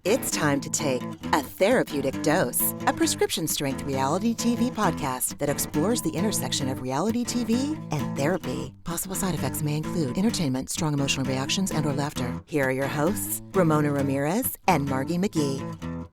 It's time to take A Therapeutic Dose, a prescription-strength reality TV podcast that explores the intersection of reality TV and therapy. Possible side effects may include entertainment, strong emotional reactions, and/or laughter. Here are your hosts, Ramona Ramirez and Margie McGee.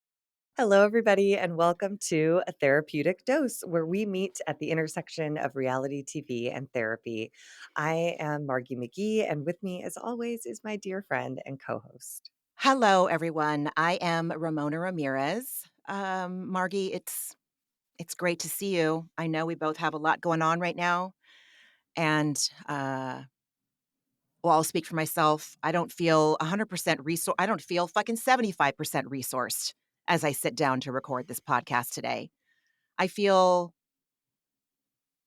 Hello, everybody, and welcome to A Therapeutic Dose, where we meet at the intersection of reality TV and therapy. I am Margie McGee, and with me, as always, is my dear friend and co-host. Hello, everyone. I am Ramona Ramirez. Margie, it's great to see you. I know we both have a lot going on right now, and well, I'll speak for myself. I don't feel 100% resource. I don't feel fucking 75% resourced as I sit down to record this podcast today. I feel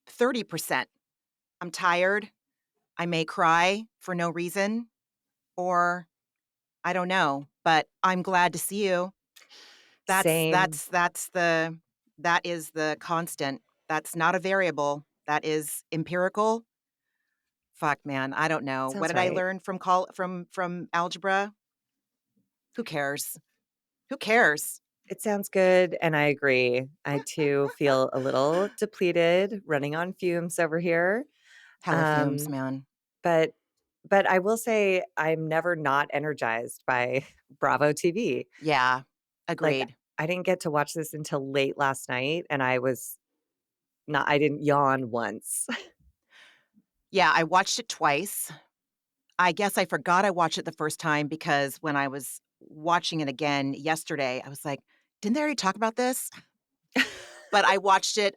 30%. I'm tired. I may cry for no reason, or I don't know, but I'm glad to see you. Same. That is the constant. That's not a variable. That is empirical. Fuck, man, I don't know. What Sounds did I right. learn from algebra? Who cares? Who cares? It sounds good, and I agree. I, too, feel a little depleted, running on fumes over here. Hella fumes, Um, man. but but I will say I'm never not energized by Bravo TV. Yeah, Like, agreed. I didn't get to watch this until late last night, and I didn't yawn once. Yeah, I watched it twice. I guess I forgot I watched it the first time because when I was watching it again yesterday, I was like, "Didn't they already talk about this?" But I watched it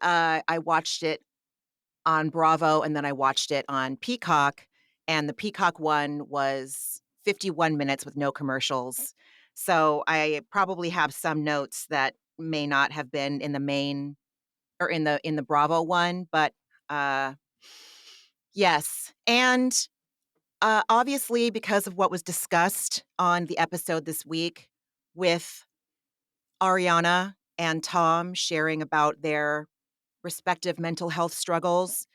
on Bravo, and then I watched it on Peacock, and the Peacock one was 51 minutes with no commercials. So I probably have some notes that may not have been in the main or in the Bravo one, but uh yes. And obviously because of what was discussed on the episode this week with Ariana and Tom sharing about their respective mental health struggles.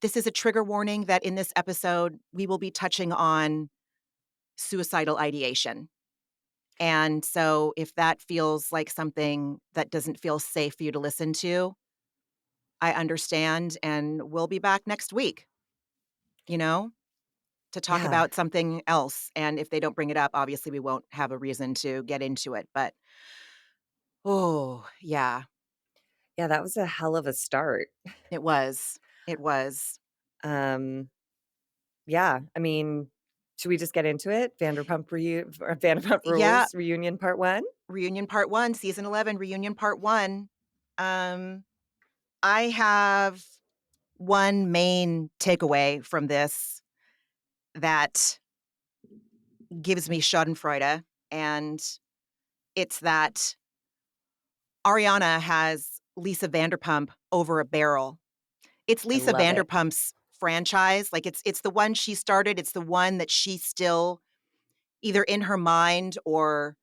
This is a trigger warning that in this episode, we will be touching on suicidal ideation. And so if that feels like something that doesn't feel safe for you to listen to, I understand. And we'll be back next week, you know, to talk Yeah. about something else. And if they don't bring it up, obviously we won't have a reason to get into it. But, oh, yeah, Yeah, that was a hell of a start. it was. It was. Um, yeah, I mean, should we just get into it? Vanderpump Yeah. Rules reunion part 1? Reunion Part 1, Season 11, Reunion Part 1. Um, I have one main takeaway from this that gives me schadenfreude, and it's that Ariana has Lisa Vanderpump over a barrel. It's I Lisa love it. Vanderpump's franchise. Like, it's the one she started. It's the one that she still either in her mind or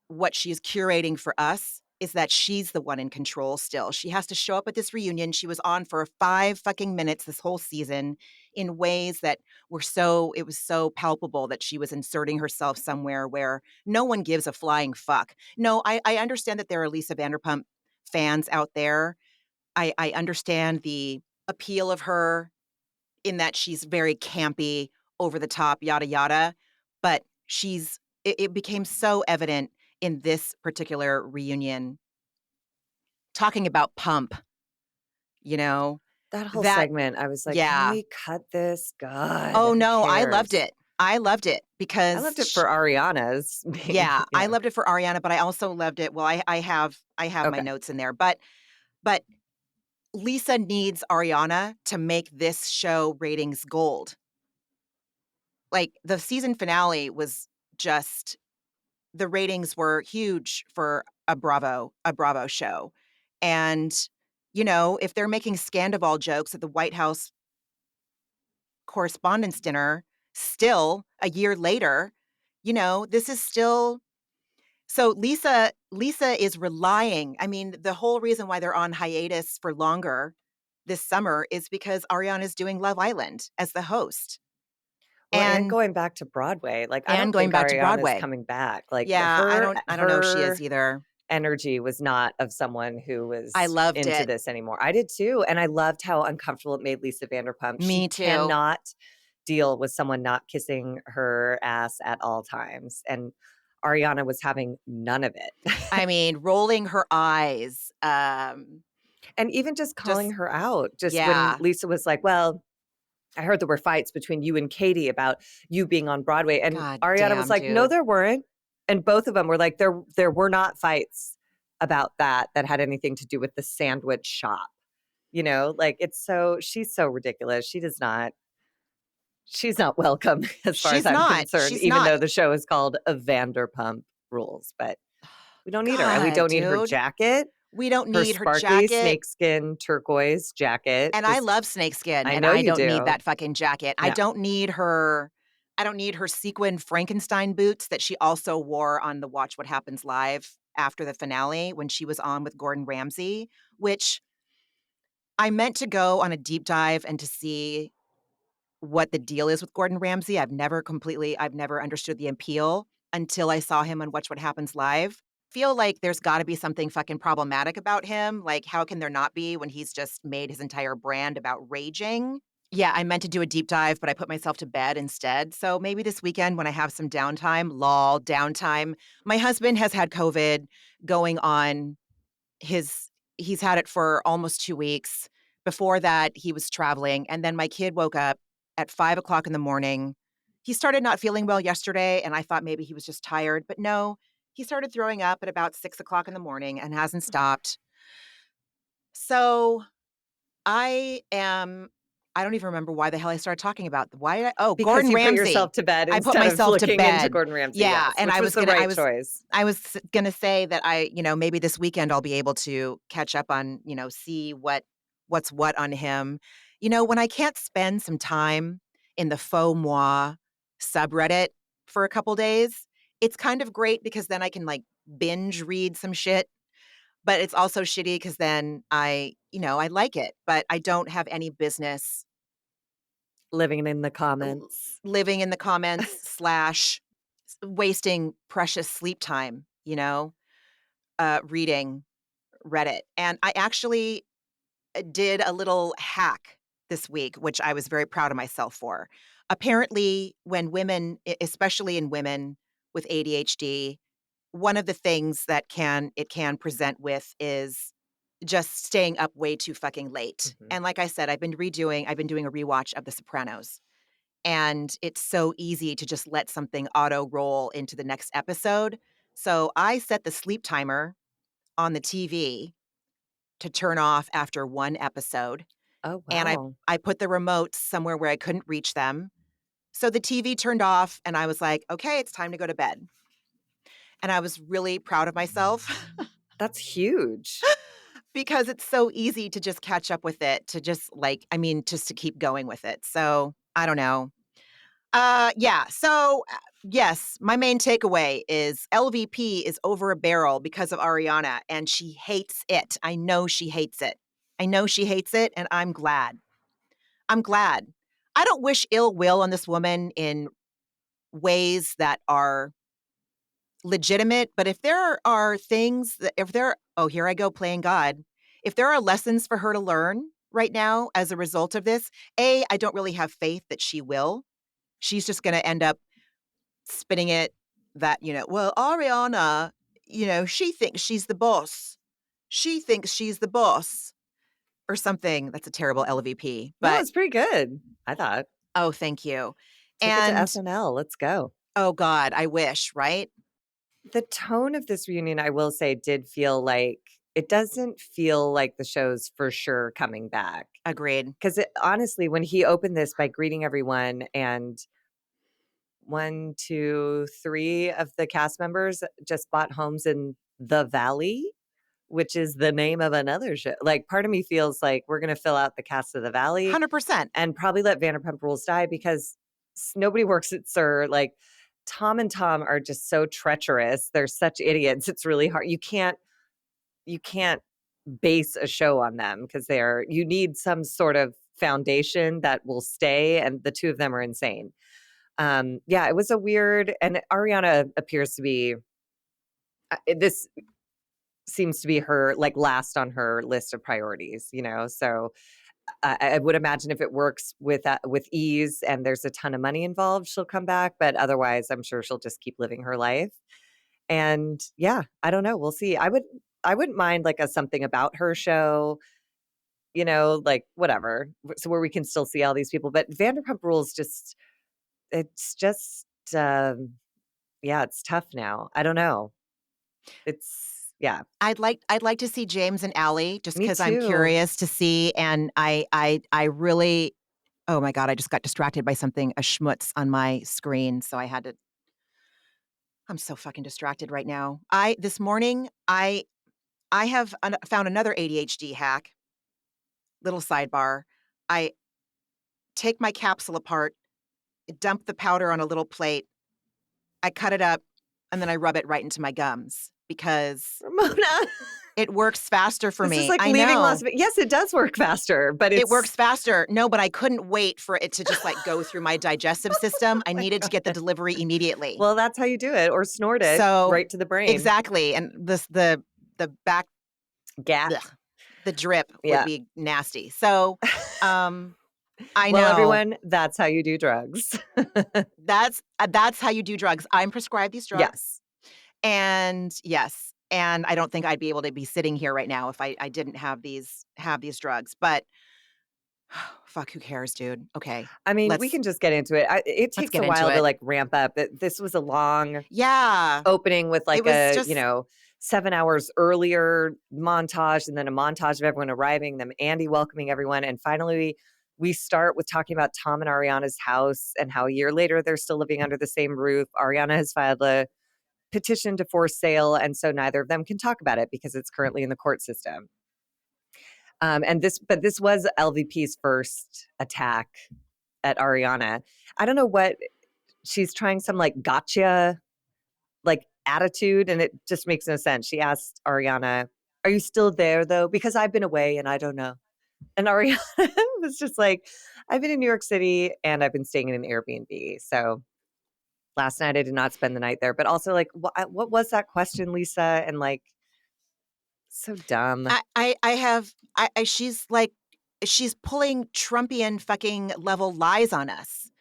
what she's curating for us is that she's the one in control still. She has to show up at this reunion. She was on for 5 fucking minutes this whole season in ways that it was so palpable that she was inserting herself somewhere where no one gives a flying fuck. No, I understand that there are Lisa Vanderpump fans out there. I understand the appeal of her in that she's very campy, over the top, yada, yada. But it became so evident in this particular reunion, talking about pump, you know, That whole that, segment, I was like, "Can yeah. we cut this? God, Oh, who no, I loved cares?" it. I loved it I because, loved it for Ariana's being yeah, I yeah. loved it for Ariana, but I also loved it. Well, I have my Okay. notes in there, but Lisa needs Ariana to make this show ratings gold. Like, the season finale was just the ratings were huge for a Bravo show. And, you know, if they're making Sandoval jokes at the White House Correspondents' Dinner still a year later, you know, this is still so Lisa is relying. I mean, the whole reason why they're on hiatus for longer this summer is because Ariana's doing Love Island as the host. Well, and and going back to Broadway, like, I and don't going think back to Ariana's Broadway. coming back. Like, Yeah, her I don't know if she is her either. energy was not of someone who I was loved into it. this anymore. I did too, and I loved how uncomfortable it made Lisa Vanderpump. She Me too. cannot deal with someone not kissing her ass at all times, and Ariana was having none of it. I mean, rolling her eyes, And even just calling just her out, just when yeah, Lisa was like, "Well, I heard there were fights between you and Katie about you being on Broadway," and god Ariana was damn, like, "No, dude. there weren't." And both of them were like, "There were not fights about that had anything to do with the sandwich shop." You know, like, she's so ridiculous. She's not welcome as far as I'm concerned, She's even not. though the show is called A Vanderpump Rules, but we don't need her, and we God, don't need her dude. jacket, We don't her need her sparkly jacket, snakeskin turquoise jacket, and I just love snakeskin, I and know I you don't need do. that fucking jacket. No. I don't need her sequin Frankenstein boots that she also wore on the Watch What Happens Live after the finale when she was on with Gordon Ramsay, which I meant to go on a deep dive and to see what the deal is with Gordon Ramsay. I've never understood the appeal until I saw him on Watch What Happens Live. Feel like there's gotta be something fucking problematic about him. Like, how can there not be when he's just made his entire brand about raging? Yeah, I meant to do a deep dive, but I put myself to bed instead. So maybe this weekend when I have some downtime, lol, downtime. My husband has had COVID going on his he's had it for almost 2 weeks. Before that, he was traveling, and then my kid woke up at 5 o'clock in the morning. He started not feeling well yesterday, and I thought maybe he was just tired, but no, he started throwing up at about 6 o'clock in the morning and hasn't stopped. So, I am I don't even remember why the hell I started talking about Because Gordon you put Ramsay. yourself to bed I put instead of myself to looking into bed. Gordon Ramsay, Yeah, yes, and which was the right choice. I was gonna say that maybe this weekend I'll be able to catch up on, see what's what on him. When I can't spend some time in the faux moi subreddit for a couple days, it's kind of great because then I can, like, binge read some shit, but it's also shitty because then I like it, but I don't have any business Living in the l comments. living in the comments slash wasting precious sleep time, reading Reddit. And I actually, did a little hack this week, which I was very proud of myself for. Apparently, when women, especially in women with ADHD, one of the things that can present with is just staying up way too fucking late. Mhm. And like I said, I've been doing a rewatch of The Sopranos. And it's so easy to just let something auto roll into the next episode. So I set the sleep timer on the TV to turn off after one episode, Oh, and I wow. I put the remotes somewhere where I couldn't reach them. So the TV turned off and I was like, "Okay, it's time to go to bed." And I was really proud of myself That's huge. because it's so easy to just catch up with it, to just just to keep going with it. So, I don't know. Yeah. So, yes, my main takeaway is LVP is over a barrel because of Ariana, and she hates it. I know she hates it. I know she hates it, and I'm glad. I'm glad. I don't wish ill will on this woman in ways that are legitimate, but if there are things that, if there, oh, here I go playing God. If there are lessons for her to learn right now as a result of this, I don't really have faith that she will. She's just going to end up spinning it that, well, Ariana, she thinks she's the boss. She thinks she's the boss or something. That's a terrible LVP. No, But it's pretty good, I thought. oh, thank you. Take it to And SNL, let's go. oh God, I wish, right? The tone of this reunion, I will say, did feel like it doesn't feel like the show's for sure coming back. Agreed. 'Cause honestly, when he opened this by greeting everyone and 1, 2, 3 of the cast members just bought homes in the Valley, which is the name of another show. Like, part of me feels like we're gonna fill out the cast of the Valley 100%. and probably let Vanderpump Rules die because nobody works at SUR. Like, Tom and Tom are just so treacherous. They're such idiots. It's really hard. You can't base a show on them because you need some sort of foundation that will stay, and the two of them are insane. Yeah, it was a weird, and Ariana appears to be, this seems to be her, like, last on her list of priorities, so I would imagine if it works with ease and there's a ton of money involved, she'll come back, but otherwise, I'm sure she'll just keep living her life. And yeah, I don't know, we'll see. I wouldn't mind, like, a something about her show, like, whatever, so where we can still see all these people, but Vanderpump Rules it's just, um, yeah, it's tough now. I don't know. It's yeah, I'd like to see James and Allie just me because 'cause I'm too. curious to see, and I really oh my god, I just got distracted by something, a schmutz on my screen, so I had to I'm so fucking distracted right now. I this morning, I have found another ADHD hack, little sidebar. I take my capsule apart, dump the powder on a little plate, I cut it up, and then I rub it right into my gums because Ramona, it works faster for this is me. like I leaving Las know. Ve yes, it does work faster, but It works it's faster. No, but I couldn't wait for it to just, like, go through my digestive system. oh I my needed to get the god. delivery immediately. Well, that's how you do it, or snort it So right to the brain. exactly, and the back Gat. blech, the drip would Yeah. be nasty. So, um, I Well, know. everyone, that's how you do drugs. That's how you do drugs. I'm prescribed these drugs, Yes. and yes, and I don't think I'd be able to be sitting here right now if I didn't have these drugs, but fuck, who cares, dude? Okay, I mean, we let's can just get into it. It let's takes get a into while to, it. like, ramp up. This was a long Yeah, opening with, it like, was a, just 7 hours earlier montage, and then a montage of everyone arriving, then Andy welcoming everyone, and finally, we start with talking about Tom and Ariana's house and how a year later they're still living under the same roof. Ariana has filed a petition to force sale, and so neither of them can talk about it because it's currently in the court system. But this was LVP's first attack at Ariana. I don't know what she's trying, some like gotcha like attitude, and it just makes no sense. She asked Ariana, "Are you still there though? Because I've been away and I don't know." And Ariana was just like, "I've been in New York City and I've been staying in an Airbnb. So last night I did not spend the night there." But also, like, what was that question, Lisa? And like, so dumb. I have she's like she's pulling Trumpian fucking level lies on us.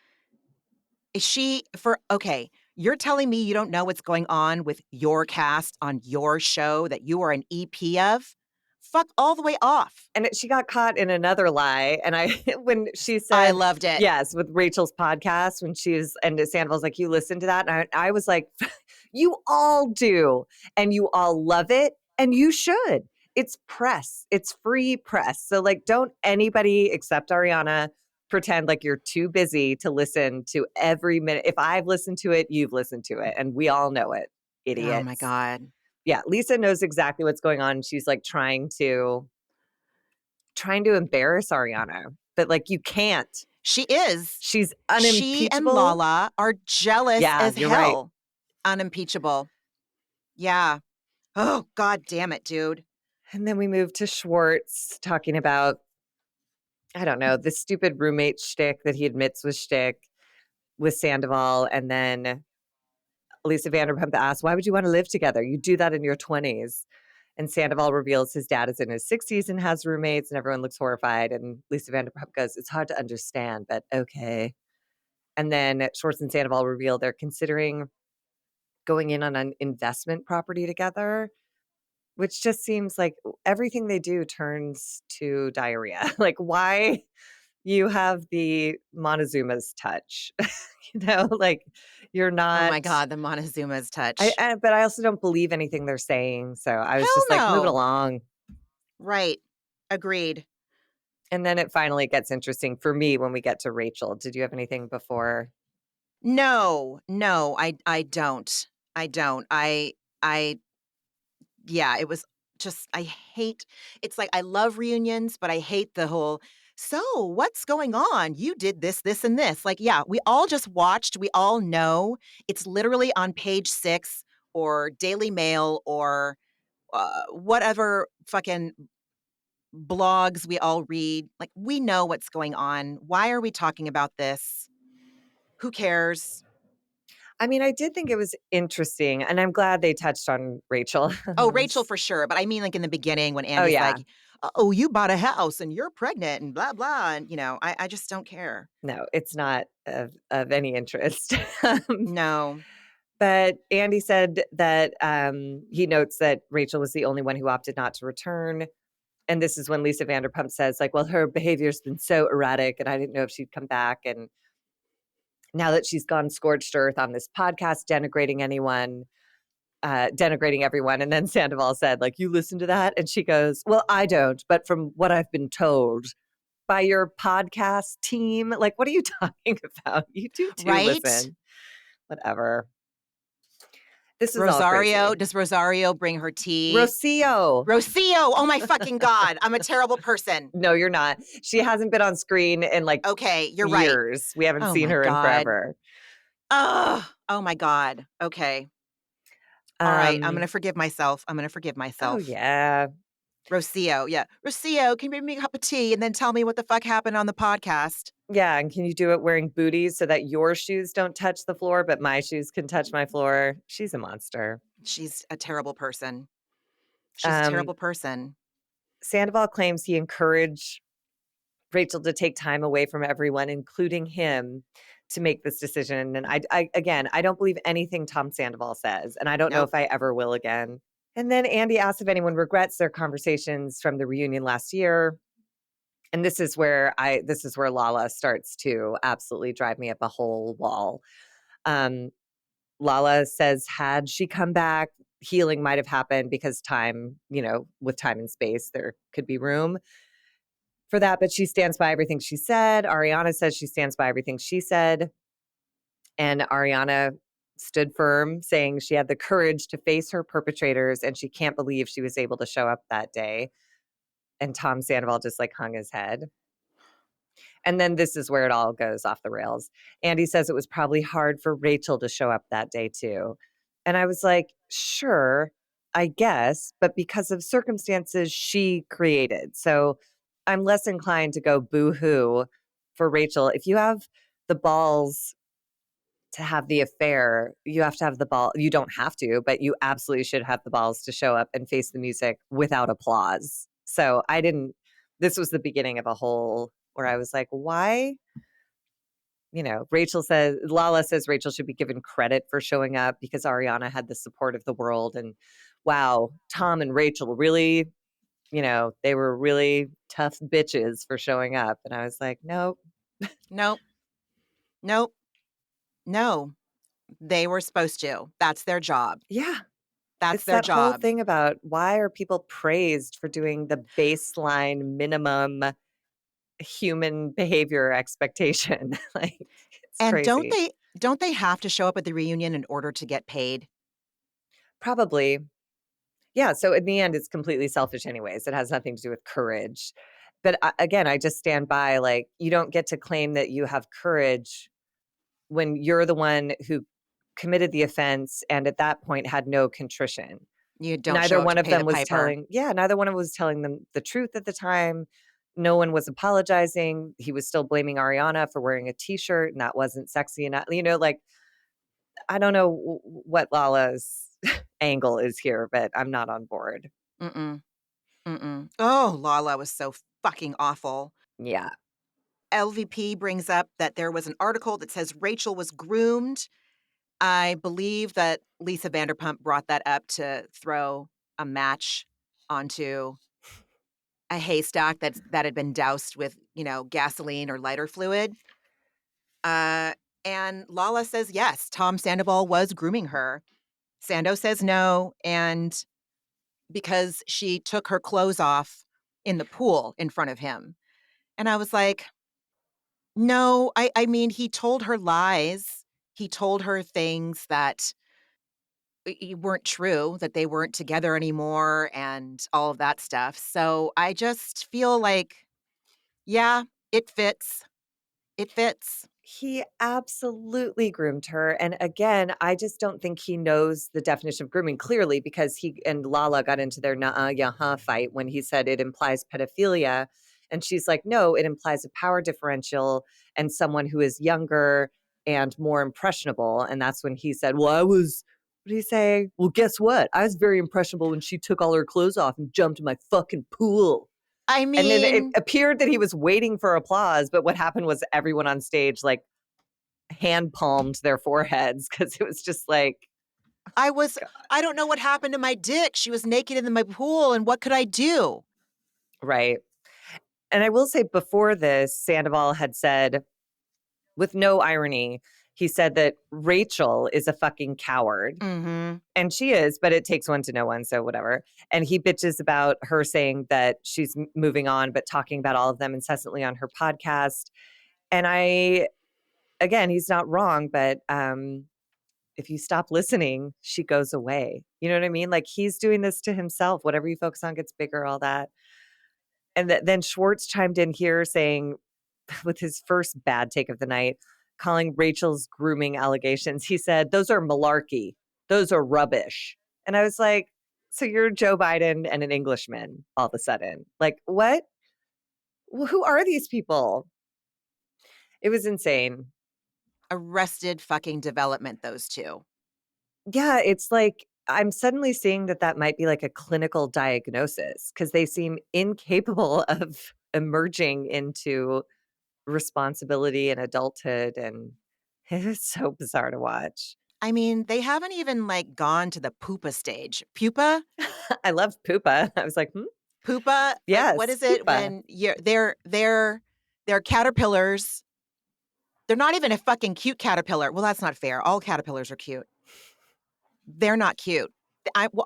Is she for okay, you're telling me you don't know what's going on with your cast on your show that you are an EP of? Fuck all the way off. And she got caught in another lie, and I when she I said loved it. yes, with Rachel's podcast, when she's and Sandoval's like, "You listen to that?" And I was like, "You all do, and you all love it, and you should. It's press. It's free press. So, like, don't anybody except Ariana pretend like you're too busy to listen to every minute. If I've listened to it, you've listened to it, and we all know it, Oh my idiots." god. Yeah, Lisa knows exactly what's going on. She's, like, trying to embarrass Ariana, but, like, you can't. She is. She's She and unimpeachable. Lala are jealous Yeah, as you're right. hell. Unimpeachable. Yeah. Oh, god damn it, dude. And then we move to Schwartz talking about, I don't know, the stupid roommate shtick that he admits was shtick with Sandoval, and then Lisa Vanderpump asks, "Why would you wanna live together? You do that in your 20s." And Sandoval reveals his dad is in his 60s and has roommates, and everyone looks horrified, and Lisa Vanderpump goes, "It's hard to understand, but okay." And then Schwartz and Sandoval reveal they're considering going in on an investment property together, which just seems like everything they do turns to diarrhea. Like, why you have the Montezuma's touch, like you're Oh not. my god, the Montezuma's touch. But I also don't believe anything they're saying. So I was Hell just like, move it no. along. Right. Agreed. And then it finally gets interesting for me when we get to Rachel. Did you have anything before? No, no, I don't. I don't. I yeah, it was just I hate it's like I love reunions, but I hate the whole, "So, what's going on? You did this, this, and this." Like, yeah, we all just watched, we all know. It's literally on page 6 or Daily Mail or, whatever fucking blogs we all read. Like, we know what's going on. Why are we talking about this? Who cares? I mean, I did think it was interesting, and I'm glad they touched on Rachel. Oh, Rachel for sure, but I mean, like, in the beginning when Oh, Andy's yeah. like, "Oh, you bought a house and you're pregnant and blah, blah," and, I just don't care. No, it's not of any interest. Um, No. but Andy said that, he notes that Rachel was the only one who opted not to return, and this is when Lisa Vanderpump says, like, "Well, her behavior's been so erratic, and I didn't know if she'd come back, and now that she's gone scorched earth on this podcast, denigrating everyone," and then Sandoval said, like, "You listen to that?" And she goes, "Well, I don't, but from what I've been told by your podcast team," like, what are you talking about? You do too Right? listen. Whatever. This is all Rosario, crazy. does Rosario bring her tea? Rocio. Rocio, oh my fucking god, I'm a terrible person. No, you're not. She hasn't been on screen in, like, Okay, you're right. years. We haven't Oh seen my her in god. forever. Oh my god. Okay. Alright, I'm Um, gonna forgive myself. I'm gonna forgive oh, myself. yeah. Rocio, yeah. "Rocio, can you bring me a cup of tea and then tell me what the fuck happened on the podcast?" Yeah, and can you do it wearing booties so that your shoes don't touch the floor, but my shoes can touch my floor? She's a monster. She's a terrible person. She's a Um, terrible person. Sandoval claims he encouraged Rachel to take time away from everyone, including him, to make this decision. And I again, I don't believe anything Tom Sandoval says, and I don't know Nope. if I ever will again. And then Andy asks if anyone regrets their conversations from the reunion last year. And this is where Lala starts to absolutely drive me up a whole wall. Um, Lala says, had she come back, healing might have happened because time, with time and space, there could be room for that. But she stands by everything she said. Ariana says she stands by everything she said. And Ariana stood firm, saying she had the courage to face her perpetrators and she can't believe she was able to show up that day. And Tom Sandoval just like hung his head. And then this is where it all goes off the rails. Andy says it was probably hard for Rachel to show up that day too. And I was like, sure, I guess, but because of circumstances she created. So I'm less inclined to go boo hoo for Rachel. If you have the balls to have the affair, you have to have the ball. You don't have to, but you absolutely should have the balls to show up and face the music without applause. So I didn't, this was the beginning of a whole where I was like, why? Lala says Rachel should be given credit for showing up because Ariana had the support of the world. And wow, Tom and Rachel really, they were really tough bitches for showing up. And I was like, nope. Nope. Nope. No. They were supposed to. That's their job. Yeah. That's It's their that whole job. thing about why are people praised for doing the baseline minimum human behavior expectation? Like, it's And crazy. don't they have to show up at the reunion in order to get paid? Probably. Yeah, so in the end, it's completely selfish anyways. It has nothing to do with courage. But again, I just stand by, like, you don't get to claim that you have courage when you're the one who committed the offense and at that point had no contrition. You don't Neither show up one to of pay the them was piper. telling yeah, neither one of them was telling them the truth at the time. No one was apologizing. He was still blaming Ariana for wearing a t-shirt, and that wasn't sexy enough. Like, I don't know what Lala's angle is here, but I'm not on board. Mm-mm. Mm-mm. Oh, Lala was so fucking awful. Yeah. LVP brings up that there was an article that says Rachel was groomed. I believe that Lisa Vanderpump brought that up to throw a match onto a haystack that had been doused with, gasoline or lighter fluid. Uh, and Lala says yes, Tom Sandoval was grooming her. Sando says no, and because she took her clothes off in the pool in front of him. And I was like, no, I mean, he told her lies. He told her things that weren't true, that they weren't together anymore and all of that stuff. So I just feel like, yeah, it fits. It fits. He absolutely groomed her, and again, I just don't think he knows the definition of grooming clearly because he and Lala got into their "nuh-uh, yeah-huh" fight when he said it implies pedophilia, and she's like, "No, it implies a power differential and someone who is younger." and more impressionable. And that's when he said, well, what did he say? Well, guess what? I was very impressionable when she took all her clothes off and jumped in my fucking pool. I And then it mean, appeared that he was waiting for applause. But what happened was everyone on stage like hand palmed their foreheads because it was just like, I was I don't know what happened to my dick. She was naked in my pool, and what could I do? right. And I will say before this, Sandoval had said, with no irony, he said that Rachel is a fucking coward. Mhm. And she is, but it takes one to know one, so whatever. And he bitches about her saying that she's moving on, but talking about all of them incessantly on her podcast. And again, he's not wrong, but if you stop listening, she goes away. You know what I mean? Like he's doing this to himself. Whatever you focus on gets bigger, all that. And then Schwartz chimed in here saying, with his first bad take of the night, calling Rachel's grooming allegations, he said, those are malarkey. Those are rubbish. And I was like, so you're Joe Biden and an Englishman all of a sudden. Like, what? Who are these people? It was insane. Arrested fucking development, those 2. Yeah, it's like I'm suddenly seeing that might be like a clinical diagnosis because they seem incapable of emerging into responsibility and adulthood. And it was so bizarre to watch. I mean, they haven't even, like, gone to the pupa stage. Pupa? I love Pupa. I was like, "Hmm? Pupa? Like, what Yes, is it pupa." when you're they're caterpillars. They're not even a fucking cute caterpillar. Well, that's not fair. All caterpillars are cute. They're not cute.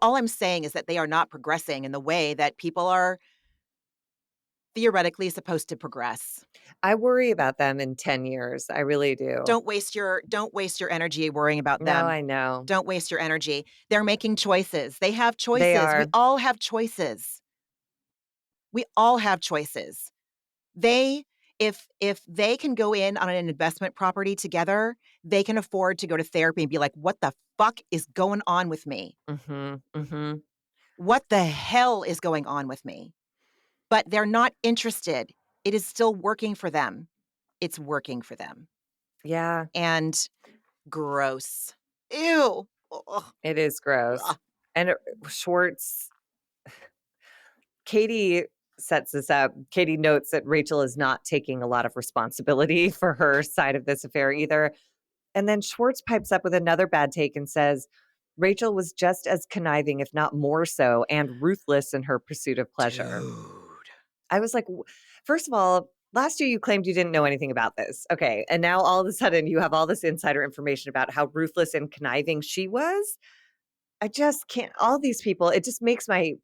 All I'm saying is that they are not progressing in the way that people are theoretically supposed to progress. I worry about them in 10 years. I really do. Don't waste your energy worrying about No, them. I know. Don't waste your energy. They're making choices. They have They choices. We are. all have choices. We all have choices. They if they can go in on an investment property together, they can afford to go to therapy and be like, "What the fuck is going on with me? Mhm, mhm. What the hell is going on with me?" But they're not interested. It is still working for them. It's working for them. Yeah, And gross. Ew. Ugh. it is gross. Ugh. And, Schwartz Katie sets this up. Katie notes that Rachel is not taking a lot of responsibility for her side of this affair either. And then Schwartz pipes up with another bad take and says, Rachel was just as conniving, if not more so, and ruthless in her pursuit of pleasure. Dude. I was like, first of all, last year you claimed you didn't know anything about this. Okay. And now all of a sudden you have all this insider information about how ruthless and conniving she was. I just can't, all these people, it just makes my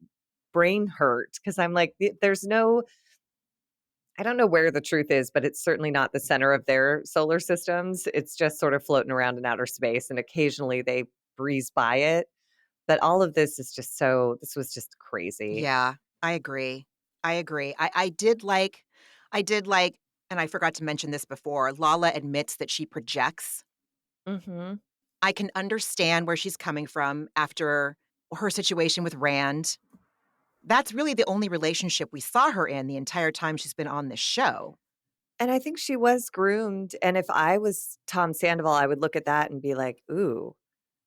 brain hurt because I'm like, there's no, I don't know where the truth is, but it's certainly not the center of their solar systems. It's just sort of floating around in outer space. And occasionally they breeze by it. But all of this is just this was just crazy. Yeah, I agree. I agree. I did like, and I forgot to mention this before, Lala admits that she projects. Hmm. I can understand where she's coming from after her situation with Rand. That's really the only relationship we saw her in the entire time she's been on this show. And I think she was groomed. And if I was Tom Sandoval, I would look at that and be like, ooh,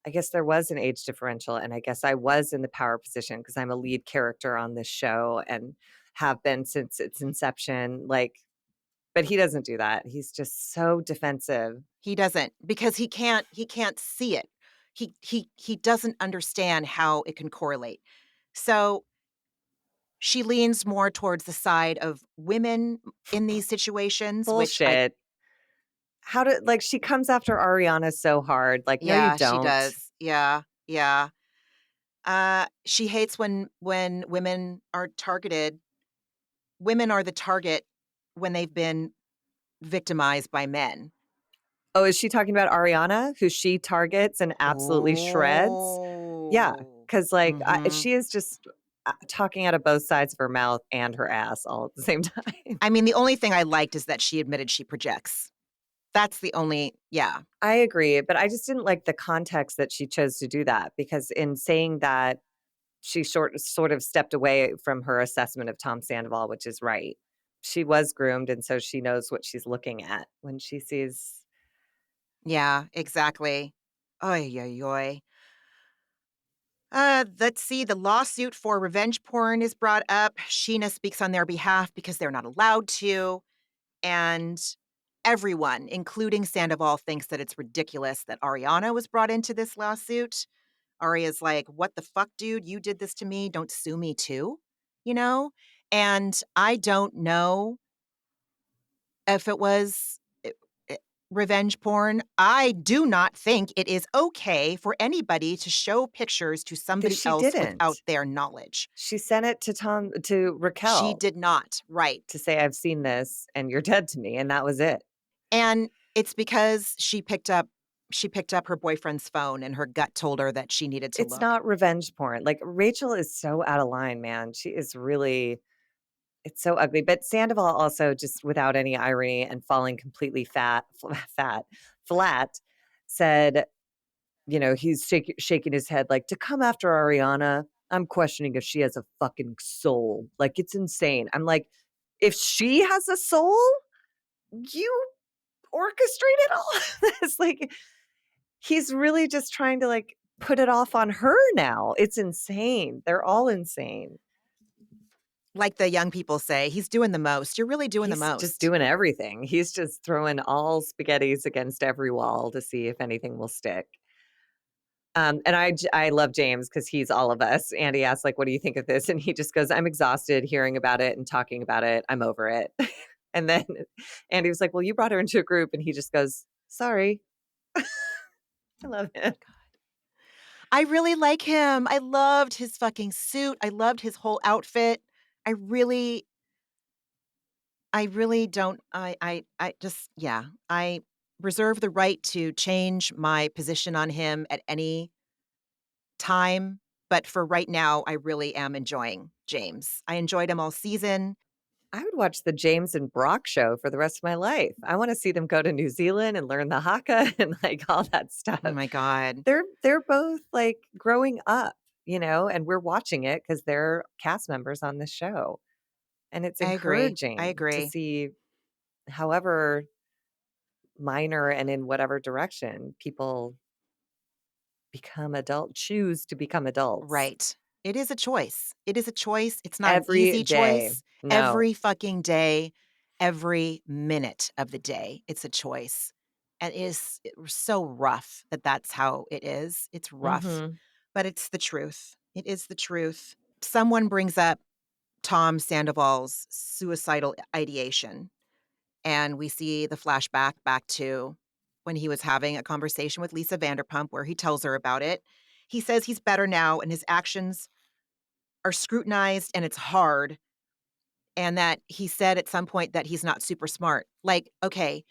I guess there was an age differential. And I guess I was in the power position because I'm a lead character on this show and have been since its inception. Like, but he doesn't do that. He's just so defensive. He doesn't because he can't see it. He doesn't understand how it can correlate. So she leans more towards the side of women in these situations, which I Bullshit. How did like she comes after Ariana so hard. Like, no, you yeah, she don't. does. Yeah, yeah. She hates when women are targeted. Women are the target when they've been victimized by men. Oh, is she talking about Ariana, who she targets and absolutely shreds? Yeah, Oh. because like Mhm. she is just talking out of both sides of her mouth and her ass all at the same time. I mean, the only thing I liked is that she admitted she projects. That's the only yeah. I agree, but I just didn't like the context that she chose to do that because in saying that, she sort of stepped away from her assessment of Tom Sandoval, which is right. She was groomed, and so she knows what she's looking at when she sees. Yeah, exactly. Oy, oy, oy. Let's see. The lawsuit for revenge porn is brought up. Sheena speaks on their behalf because they're not allowed to. And everyone, including Sandoval, thinks that it's ridiculous that Ariana was brought into this lawsuit. Aria's like, "What the fuck, dude? You did this to me. Don't sue me too." You know? And I don't know if it was revenge porn. I do not think it is okay for anybody to show pictures to somebody She else without didn't. their knowledge. She sent it to She Raquel did not, right. to say, "I've seen this and you're dead to me," and that was it. And it's because she picked up her boyfriend's phone and her gut told her that she needed to It's look. not revenge porn. Like, Rachel is so out of line, man. She is really it's so ugly, but Sandoval also just without any irony and falling completely flat, said, he's shaking his head like, "To come after Ariana, I'm questioning if she has a fucking soul. Like, it's insane." I'm like, "If she has a soul, you orchestrated all of this?" Like, he's really just trying to, like, put it off on her now. It's insane. They're all insane. Like the young people say, "He's doing the most." You're really doing the He's just most. doing everything. He's just throwing all spaghettis against every wall to see if anything will stick. And I love James because he's all of us. Andy asks, like, "What do you think of this?" And he just goes, "I'm exhausted hearing about it and talking about it. I'm over it." And then Andy was like, "Well, you brought her into a group," and he just goes, "Sorry." I love him. I really like him. I loved his fucking suit. I loved his whole outfit. I really I really don't I just yeah. I reserve the right to change my position on him at any time, but for right now, I really am enjoying James. I enjoyed him all season. I would watch the James and Brock show for the rest of my life. I wanna see them go to New Zealand and learn the haka and, like, all that stuff. Oh my god. They're both, like, growing up, and we're watching it because 'cause they're cast members on the show, and it's I agree. I encouraging to agree. see however minor and in whatever direction people choose to become adults. Right. It is a choice. It is a choice. It's not an Every easy day. choice. No. Every fucking day, every minute of the day, it's a choice. And it's so rough that that's how it is. It's rough, Mhm. but it's the truth. It is the truth. Someone brings up Tom Sandoval's suicidal ideation, and we see the flashback back to when he was having a conversation with Lisa Vanderpump where he tells her about it. He says he's better now and his actions are scrutinized and it's hard, and that he said at some point that he's not super smart. Like, okay,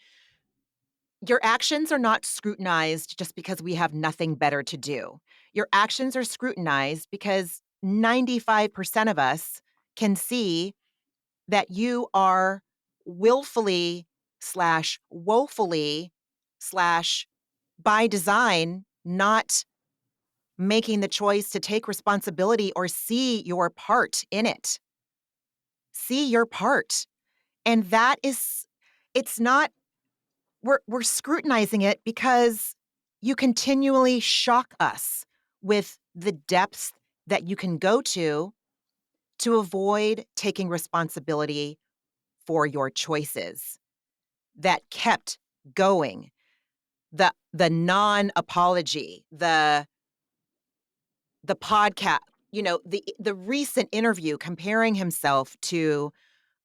your actions are not scrutinized just because we have nothing better to do. Your actions are scrutinized because 95% of us can see that you are willfully slash woefully slash by design not making the choice to take responsibility or see your part in it. See your part. And that is it's not we're scrutinizing it because you continually shock us with the depths that you can go to avoid taking responsibility for your choices that kept going. The non-apology, the podcast, the recent interview comparing himself to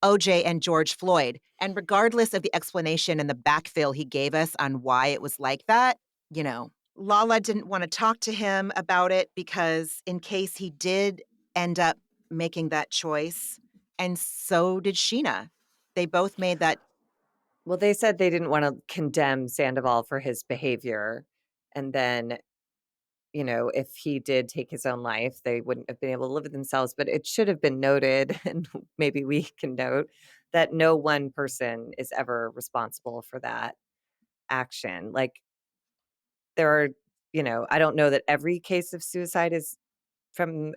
OJ and George Floyd. And regardless of the explanation and the backfill he gave us on why it was like that, Lala didn't want to talk to him about it because in case he did end up making that choice, and so did Sheena. They both made that. Well, they said they didn't wanna condemn Sandoval for his behavior, and then, if he did take his own life, they wouldn't have been able to live with themselves, but it should have been noted, and maybe we can note, that no one person is ever responsible for that action. Like, there are I don't know that every case of suicide from,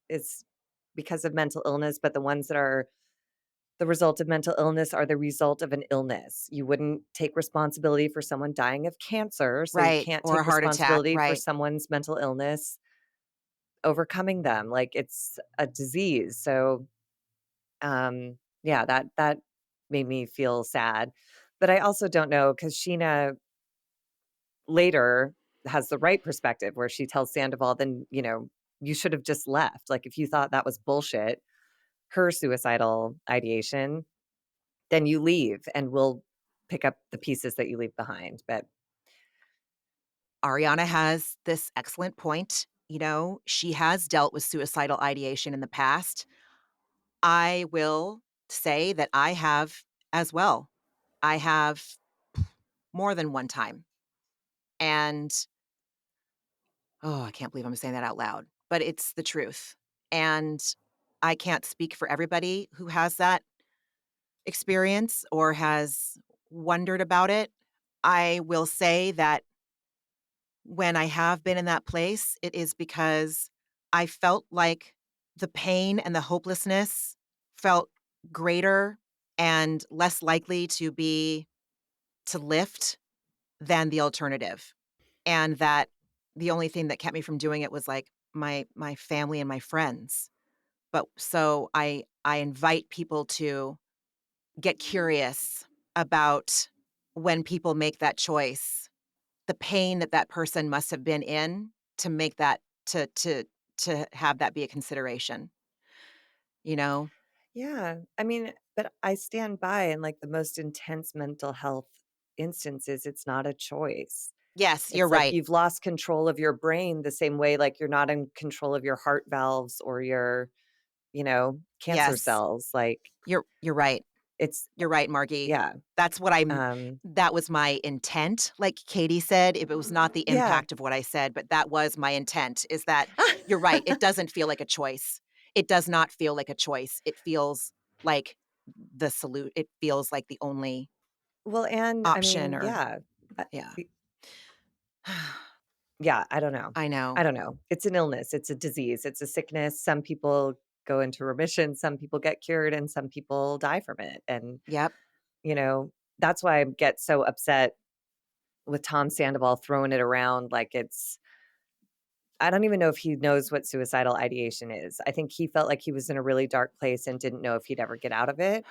is because of mental illness, but the ones that are the result of mental illness are the result of an illness. You wouldn't take responsibility for someone dying of cancer, so you Right, can't or a take heart attack, responsibility for right. someone's mental illness overcoming them, like, it's a disease, so, yeah, that made me feel sad, but I also don't know because Sheena later has the right perspective where she tells Sandoval, "Then, you should have just left, like, if you thought that was bullshit, her suicidal ideation, then you leave, and we'll pick up the pieces that you leave behind," but Ariana has this excellent point. She has dealt with suicidal ideation in the past. I will say that I have as well. I have more than one time. And oh, I can't believe I'm saying that out loud, but it's the truth. And I can't speak for everybody who has that experience or has wondered about it. I will say that when I have been in that place, it is because I felt like the pain and the hopelessness felt greater and less likely to lift than the alternative. And that the only thing that kept me from doing it was like my family and my friends. But so I invite people to get curious about when people make that choice, the pain that that person must have been in to make that to have that be a consideration, you know? yeah, I mean, but I stand by in, like, the most intense mental health instances, it's not a choice. Yes, you're It's like right. you've lost control of your brain the same way, like, you're not in control of your heart valves or your, cancer Yes. cells, like, You're right. it's You're right, Margie. yeah, That's what I'm um that was my intent, like Katie said, if it was not the yeah. impact of what I said, but that was my intent, is that you're right, it doesn't feel like a choice. It does not feel like a choice. It feels like it feels like the only Well, and I option mean, or yeah, uh, yeah. y yeah, I don't know. I I know. don't know. It's an illness, it's a disease, it's a sickness. Some people go into remission, some people get cured, and some people die from it, and, Yep. you know, that's why I get so upset with Tom Sandoval throwing it around like it's I don't even know if he knows what suicidal ideation is. I think he felt like he was in a really dark place and didn't know if he'd ever get out of it.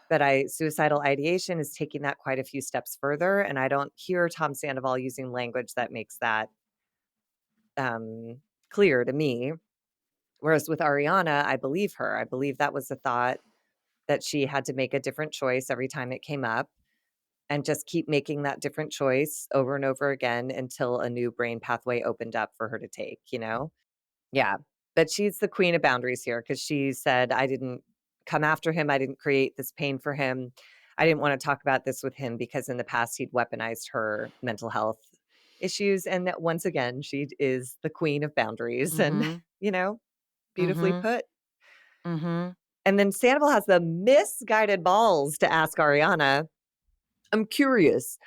But I suicidal ideation is taking that quite a few steps further, and I don't hear Tom Sandoval using language that makes that, um, clear to me. Whereas with Ariana, I believe her. I believe that was the thought that she had to make a different choice every time it came up and just keep making that different choice over and over again until a new brain pathway opened up for her to take, you know? Yeah, but she's the queen of boundaries here because she said, "I didn't come after him, I didn't create this pain for him. I didn't wanna talk about this with him because in the past he'd weaponized her mental health issues," and that once again, she is the queen of boundaries and, Mhm. you know, beautifully Mhm. put. Mhm. And then Sandoval has the misguided balls to ask Ariana, "I'm curious,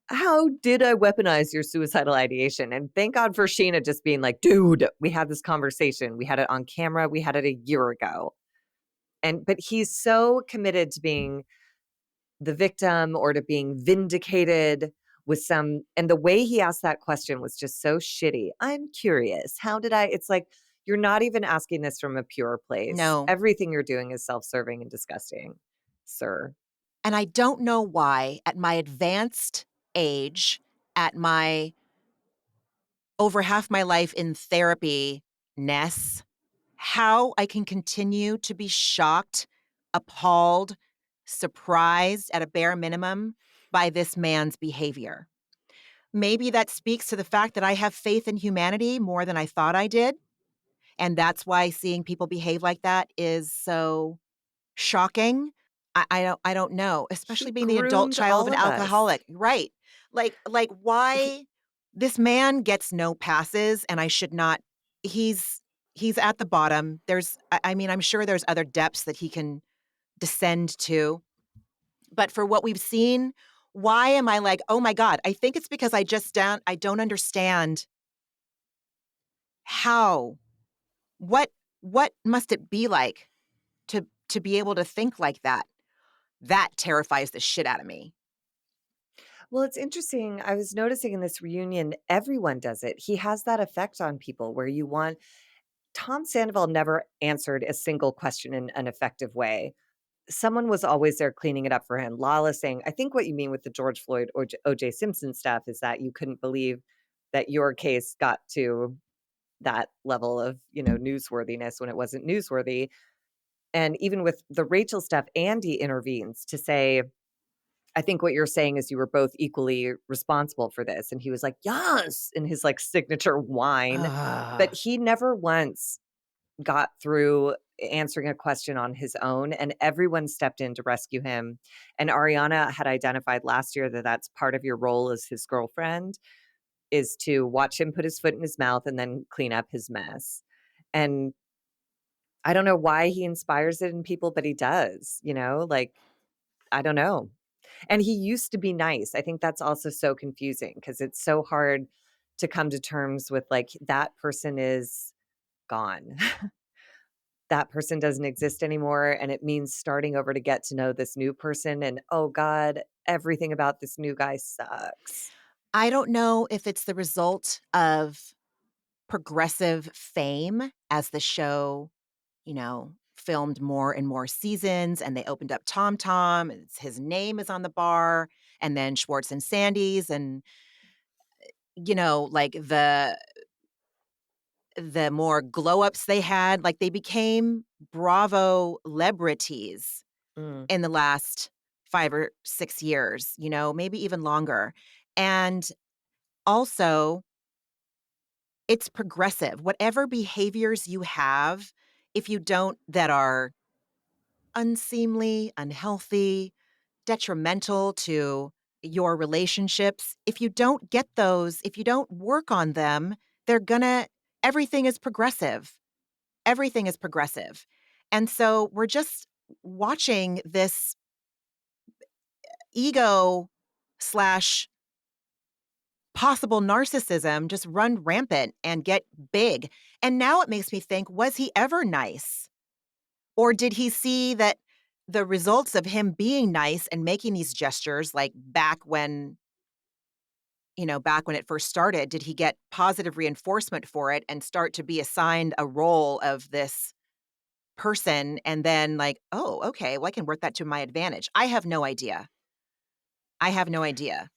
how did I weaponize your suicidal ideation?" And thank God for Sheena just being like, "Dude, we had this conversation. We had it on camera. We had it a year ago." And but he's so committed to being the victim or to being vindicated with some and the way he asked that question was just so shitty. "I'm curious, how did I" it's like, you're not even asking this from a pure place. No. Everything you're doing is self-serving and disgusting, sir. And I don't know why at my advanced age, at my over half my life in therapy ness, how I can continue to be shocked, appalled, surprised at a bare minimum by this man's behavior. Maybe that speaks to the fact that I have faith in humanity more than I thought I did, and that's why seeing people behave like that is so shocking. I don't know, especially He being the adult groomed child of all an of us. alcoholic. Right. Like He why this man gets no passes and I should not he's he's at the bottom. I mean, I'm sure there's other depths that he can descend to, but for what we've seen, why am I like, "Oh my god, I think it's because I don't understand how what what must it be like to be able to think like that? That terrifies the shit out of me. Well, it's interesting. I was noticing in this reunion, everyone does it. He has that effect on people where you want Tom Sandoval never answered a single question in an effective way. Someone was always there cleaning it up for him. Lala saying, I think what you mean with the George Floyd or OJ Simpson stuff is that you couldn't believe that your case got to that level of, newsworthiness when it wasn't newsworthy. And even with the Rachel stuff, Andy intervenes to say, I think what you're saying is you were both equally responsible for this. And he was like, yes, in his like signature whine. But Ugh. he never once got through answering a question on his own, and everyone stepped in to rescue him. And Ariana had identified last year that that's part of your role as his girlfriend is to watch him put his foot in his mouth and then clean up his mess. And I don't know why he inspires it in people, but he does, like, I don't know. And he used to be nice. I think that's also so confusing because it's so hard to come to terms with like that person is gone. That person doesn't exist anymore, and it means starting over to get to know this new person, and, oh god, everything about this new guy sucks. I don't know if it's the result of progressive fame as the show, filmed more and more seasons and they opened up Tom Tom, and his name is on the bar, and then Schwartz and Sandy's and, like the more glow ups they had, like they became Bravo celebrities Mm. in the last 5 or 6 years, maybe even longer. And also, it's progressive. Whatever behaviors you have, if you don't that are unseemly, unhealthy, detrimental to your relationships, if you don't get those, if you don't work on them, they're gonna everything is progressive. Everything is progressive. And so we're just watching this ego slash possible narcissism just run rampant and get big. And now it makes me think, was he ever nice? Or did he see that the results of him being nice and making these gestures, like back when it first started, did he get positive reinforcement for it and start to be assigned a role of this person and then like, "Oh, okay, well, I can work that to my advantage." I have no idea. I have no idea.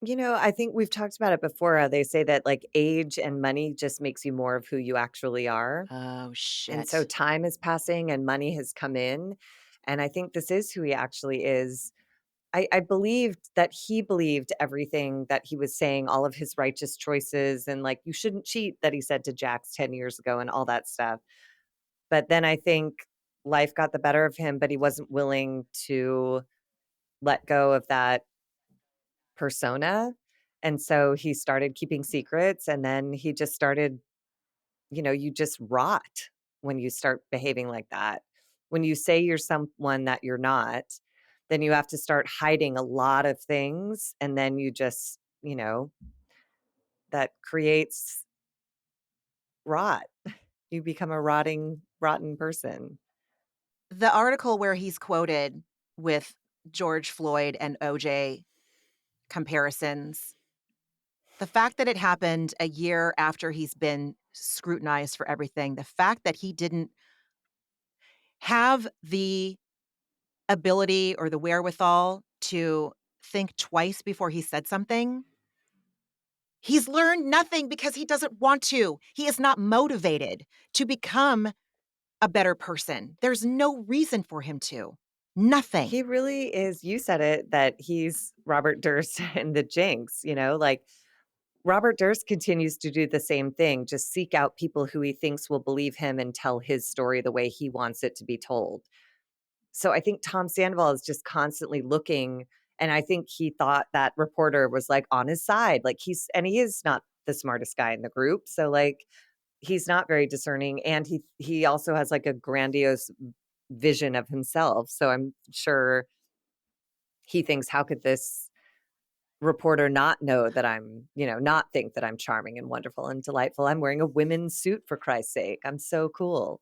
I think we've talked about it before, how they say that, like, age and money just makes you more of who you actually are, Oh, and so shit. time is passing and money has come in, and I think this is who he actually is. I believed that he believed everything that he was saying, all of his righteous choices and, like, "You shouldn't cheat," that he said to Jax 10 years ago and all that stuff. But then I think life got the better of him, but he wasn't willing to let go of that persona, and so he started keeping secrets, and then he just started you just rot when you start behaving like that. When you say you're someone that you're not, then you have to start hiding a lot of things, and then you just, that creates rot. You become a rotten person. The article where he's quoted with George Floyd and OJ comparisons, the fact that it happened a year after he's been scrutinized for everything, the fact that he didn't have the ability or the wherewithal to think twice before he said something, he's learned nothing because he doesn't want to. He is not motivated to become a better person. There's no reason for him to. Nothing. He really is, you said it, that he's Robert Durst and the Jinx, like Robert Durst continues to do the same thing, just seek out people who he thinks will believe him and tell his story the way he wants it to be told. So I think Tom Sandoval is just constantly looking, and I think he thought that reporter was, like, on his side, like, he is not the smartest guy in the group, so, like, he's not very discerning, and he also has, like, a grandiose vision of himself, so I'm sure he thinks, "How could this reporter not know that I'm not think that I'm charming and wonderful and delightful? I'm wearing a women's suit, for Christ's sake. I'm so cool."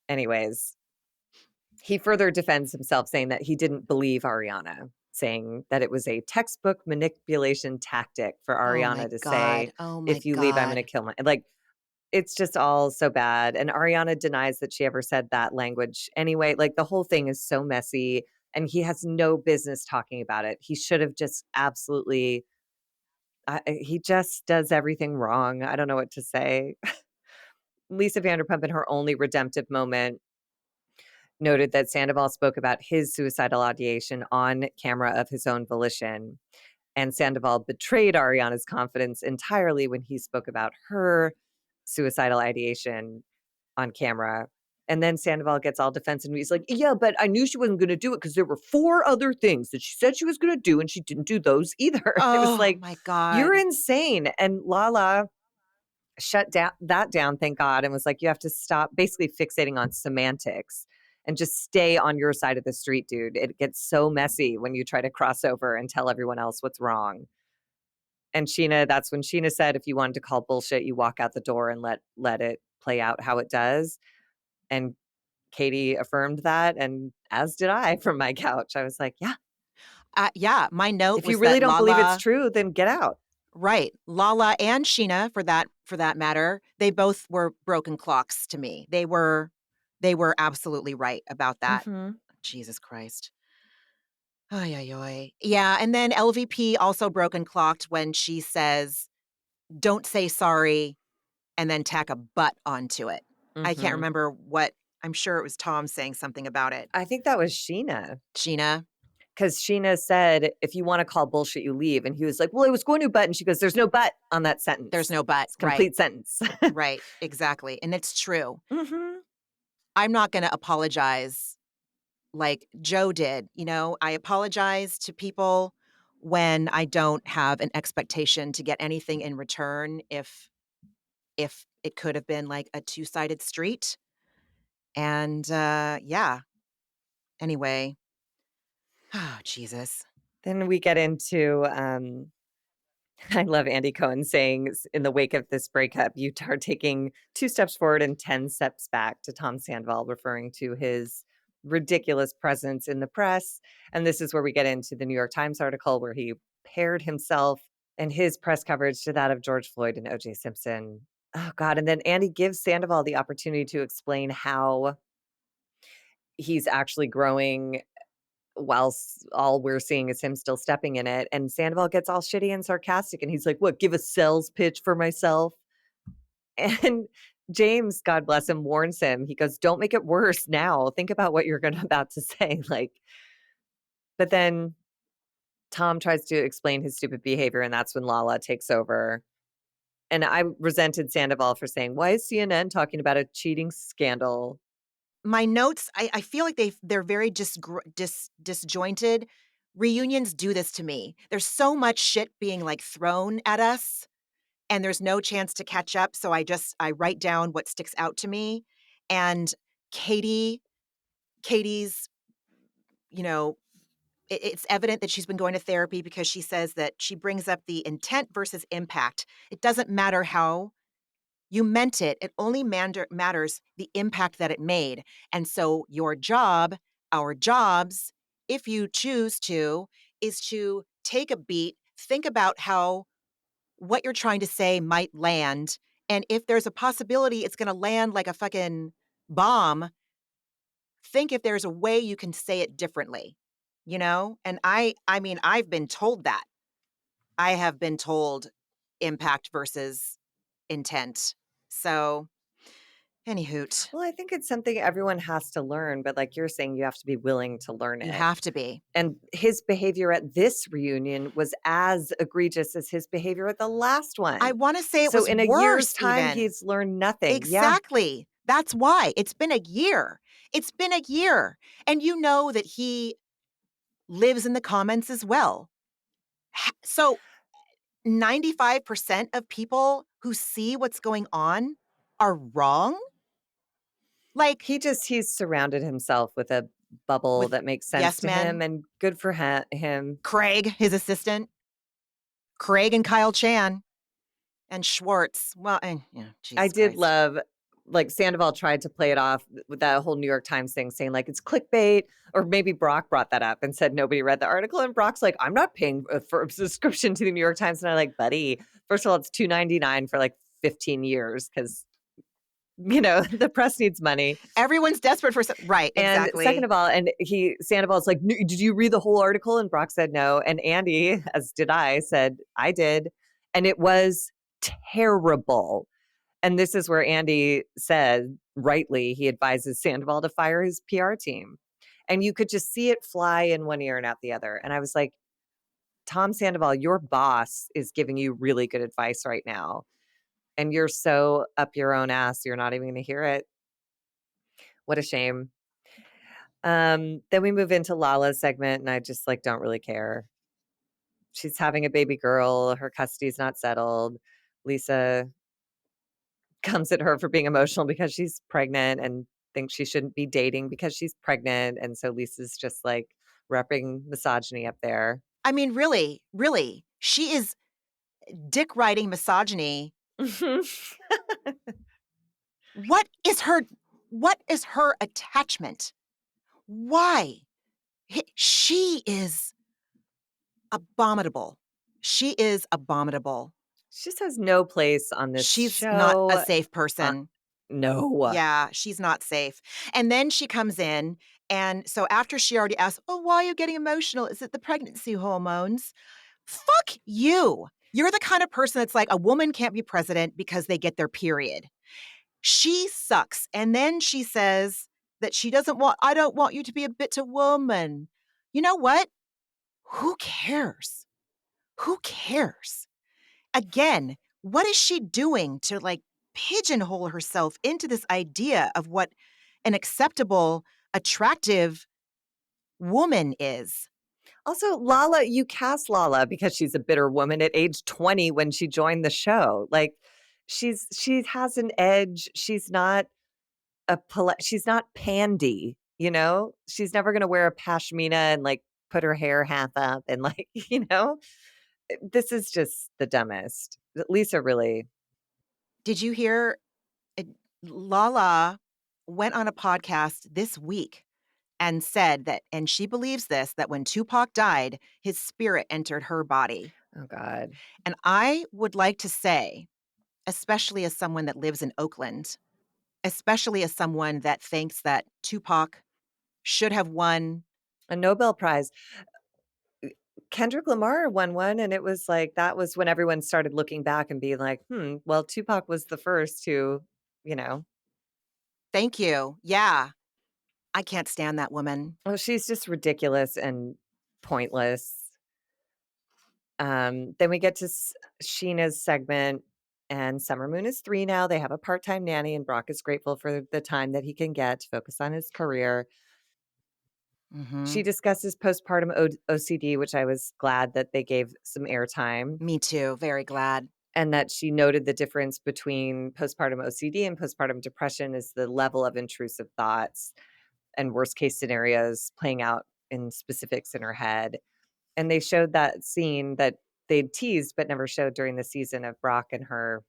Anyways, He further defends himself saying that he didn't believe Ariana, saying that it was a textbook manipulation tactic for Oh my Ariana to say, god. Oh my "If you leave, I'm gonna god. kill my," like, it's just all so bad, and Ariana denies that she ever said that language anyway, like, the whole thing is so messy, and he has no business talking about it. He should have just absolutely he just does everything wrong. I don't know what to say. Lisa Vanderpump, in her only redemptive moment, noted that Sandoval spoke about his suicidal ideation on camera of his own volition, and Sandoval betrayed Ariana's confidence entirely when he spoke about her suicidal ideation on camera. And then Sandoval gets all defensive and he's like, "Yeah, but I knew she wasn't gonna do it because there were 4 other things that she said she was gonna do, and she didn't do those either." It was Oh like, my "You're god. insane." And Lala shut down, thank God, and was like, "You have to stop basically fixating on semantics and just stay on your side of the street, dude. It gets so messy when you try to cross over and tell everyone else what's wrong." And Sheena, that's when Sheena said, "If you wanted to call bullshit, you walk out the door and let it play out how it does." And Katie affirmed that, and as did I from my couch. I was like, "Yeah, Yeah, my note if you was really that don't believe it's Lala, true, then get out." right, Lala and Sheena for that matter, they both were broken clocks to me. They were absolutely right about that. Mhm. Jesus Christ. Ay, ay, ay. Yeah, and then LVP also broken clocked when she says, "Don't say sorry," and then tack a "but" onto it. I can't Mhm. remember what. I'm sure it was Tom saying something about it. I think that was Sheena. Sheena, 'Cause Sheena said, "If you wanna call bullshit, you leave," and he was like, "Well, I was going to, but," and she goes, "There's no but on that there's sentence. no "but." It's a Right, complete sentence." right, exactly, and it's true. Mhm. I'm not gonna apologize like Joe did, you know? I apologize to people when I don't have an expectation to get anything in return if it could have been like a two-sided street, and, yeah, anyway. Oh, Jesus. Then we get into, I love Andy Cohen saying in the wake of this breakup, "You are taking 2 steps forward and 10 steps back," to Tom Sandoval, referring to his ridiculous presence in the press, and this is where we get into the New York Times article where he paired himself and his press coverage to that of George Floyd and O.J. Simpson. Oh god, and then Andy gives Sandoval the opportunity to explain how he's actually growing whilst all we're seeing is him still stepping in it, and Sandoval gets all shitty and sarcastic, and he's like, "What, give a sales pitch for myself?" And James, God bless him, warns him. He goes, "Don't make it worse now. Think about what you're gonna about to say." Like, but then Tom tries to explain his stupid behavior, and that's when Lala takes over. And I resented Sandoval for saying, "Why is CNN talking about a cheating scandal?" My notes, I feel like they're very disjointed. Reunions do this to me. There's so much shit being, like, thrown at us, and there's no chance to catch up, so I write down what sticks out to me, and Katie Katie's, you know, it's evident that she's been going to therapy because she says that she brings up the intent versus impact. It doesn't matter how you meant it. It only matters the impact that it made. And so your job, our jobs, if you choose to, is to take a beat, think about how what you're trying to say might land. And if there's a possibility it's going to land like a fucking bomb, think if there's a way you can say it differently, you know? And I mean, I've been told that. I have been told impact versus intent. So, any hoot. Well, I think it's something everyone has to learn, but like you're saying, you have to be willing to learn You it. have to be. And his behavior at this reunion was as egregious as his behavior at the last I one. wanna say it So was in a year's worse time, even. he's learned nothing. Yeah, Exactly. That's why. It's been a year. It's been a year. And you know that he lives in the comments as well. So 95% of people who see what's going on are wrong? Like, he's surrounded himself with a bubble with that makes sense yes to him, men, and good for him. Craig, his assistant, Craig and Kyle Chan, and Schwartz. Well, and yeah, I Jesus did Christ. love like Sandoval tried to play it off with that whole New York Times thing saying like it's clickbait, or maybe Brock brought that up and said nobody read the article, and Brock's like, I'm not paying for a subscription to the New York Times. And I'm like, buddy, first of all, it's $2.99 for like 15 years because the press needs money. Everyone's desperate for right, And second exactly. of all, and Sandoval's like, Did you read the whole article?" And Brock said no. And Andy, as did I, said, "I did." And it was terrible. And this is where Andy said, rightly, he advises Sandoval to fire his PR team. And you could just see it fly in one ear and out the other. And I was like, Tom Sandoval, your boss is giving you really good advice right now. And you're so up your own ass, you're not even going to hear it. What a shame. Then we move into Lala's segment, and I just like don't really care. She's having a baby girl, her custody's not settled. Lisa comes at her for being emotional because she's pregnant and thinks she shouldn't be dating because she's pregnant. And so Lisa's just like repping misogyny up there. I mean, really, really, she is dick riding misogyny. What is her attachment? Why? She is abominable. She is abominable. She just has no place on this She's not a show. safe Uh, person. no. Yeah, she's not safe. And then she comes in, and so after she already asked, "Oh, why are you getting emotional? Is it the pregnancy hormones?" Fuck you. You're the kind of person that's like, a woman can't be president because they get their period. She sucks. And then she says that I don't want you to be a bitter woman. You know what? Who cares? Who cares? Again, what is she doing to like pigeonhole herself into this idea of what an acceptable, attractive woman is? Also, Lala, you cast Lala because she's a bitter woman at age 20 when she joined the show. Like she has an edge. She's not pandy, you know? She's never gonna wear a pashmina and, like, put her hair half up and, like, this is just the dumbest. Lisa really. Did you hear uh, Lala went on a podcast this week and said that, and she believes this, that when Tupac died, his spirit entered her body. Oh god. And I would like to say, especially as someone that lives in Oakland, especially as someone that thinks that Tupac should have won. A Nobel Prize. Kendrick Lamar won one, and it was like that was when everyone started looking back and being like, well, Tupac was the first who, you know." Thank you. Yeah. I can't stand that woman. Oh, she's just ridiculous and pointless. Then we get to Sheena's segment, and Summer Moon is 3 now. They have a part-time nanny, and Brock is grateful for the time that he can get to focus on his career. She Mhm. discusses postpartum OCD, which I was glad that they gave some airtime, Me too. Very glad. and that she noted the difference between postpartum OCD and postpartum depression is the level of intrusive thoughts and worst case scenarios playing out in specifics in her head. And they showed that scene that they'd teased but never showed during the season of Brock and her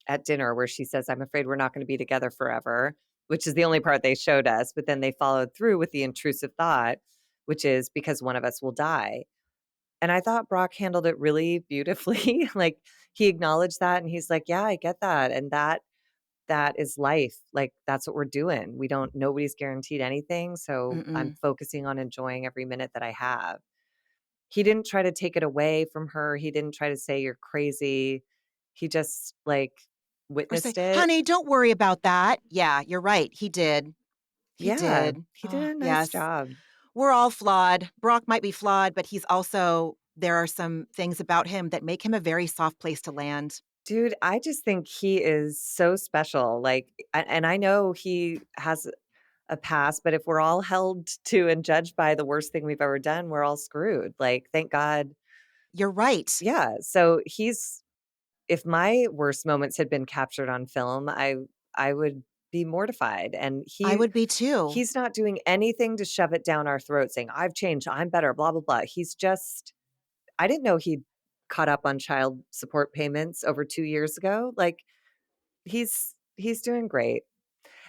at dinner where she says, "I'm afraid we're not gonna be together forever," which is the only part they showed us, but then they followed through with the intrusive thought, which is because one of us will die. And I thought Brock handled it really beautifully. Like, he acknowledged that and he's like, "Yeah, I get that, and that is life. Like, that's what we're doing. Nobody's guaranteed anything, so I'm Mm-mm. focusing on enjoying every minute that I have." He didn't try to take it away from her. He didn't try to say, "You're crazy." He just, like, Or say, witnessed it. "Honey, don't worry about that." Yeah, you're right. He did. He Yeah, did. he did Oh, a nice yes. job. We're all flawed. Brock might be flawed, but there are some things about him that make him a very soft place to land. Dude, I just think he is so special, like, and I know he has a past, but if we're all held to and judged by the worst thing we've ever done, we're all screwed. Like, thank God. You're right. Yeah, so he's if my worst moments had been captured on film, I would be mortified, and I would be too. he's not doing anything to shove it down our throat saying, "I've changed, I'm better, blah, blah, blah." He's just I didn't know he'd caught up on child support payments over 2 years ago. Like, he's He's doing great.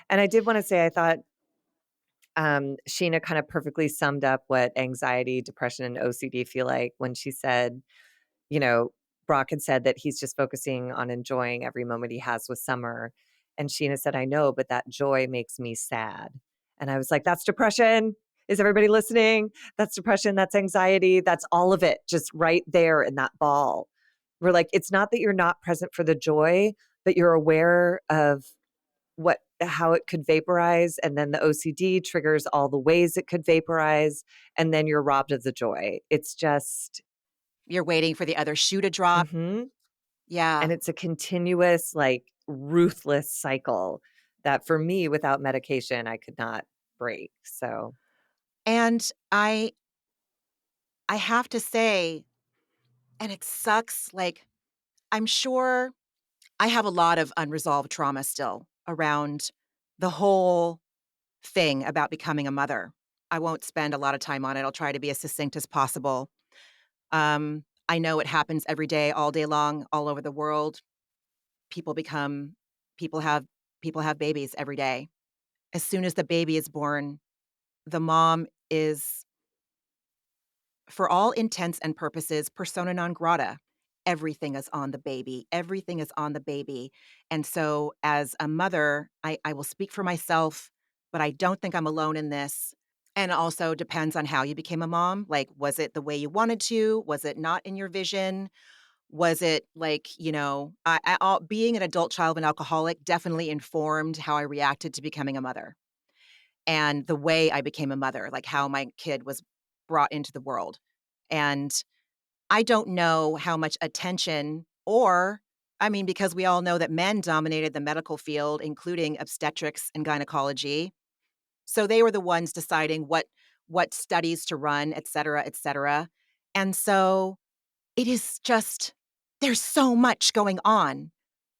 And I did wanna say I thought, Sheena kind of perfectly summed up what anxiety, depression, and OCD feel like when she said, you know, Brock had said that he's just focusing on enjoying every moment he has with Summer, and Sheena said, "I know, but that joy makes me sad." And I was like, "That's depression. Is everybody listening? That's depression, that's anxiety, that's all of it, just right there in that ball." We're like, it's not that you're not present for the joy, but you're aware of what how it could vaporize, and then the OCD triggers all the ways it could vaporize, and then you're robbed of the joy. It's just You're waiting for the other shoe to drop. mhm. Yeah. And it's a continuous, like, ruthless cycle that for me, without medication, I could not break, so And I have to say, and it sucks, like, I'm sure I have a lot of unresolved trauma still around the whole thing about becoming a mother. I won't spend a lot of time on it. I'll try to be as succinct as possible. I know it happens every day, all day long, all over the world. People become people have people have babies every day. As soon as the baby is born, the mom is, for all intents and purposes, persona non grata. Everything is on the baby. Everything is on the baby. And so, as a mother, I will speak for myself, but I don't think I'm alone in this. And also depends on how you became a mom. Like, was it the way you wanted to? Was it not in your vision? Was it like, being an adult child of an alcoholic definitely informed how I reacted to becoming a mother and the way I became a mother, like how my kid was brought into the world. And I don't know how much attention or I mean, because we all know that men dominated the medical field, including obstetrics and gynecology. So they were the ones deciding what studies to run, et cetera, et cetera. And so it is just there's so much going on,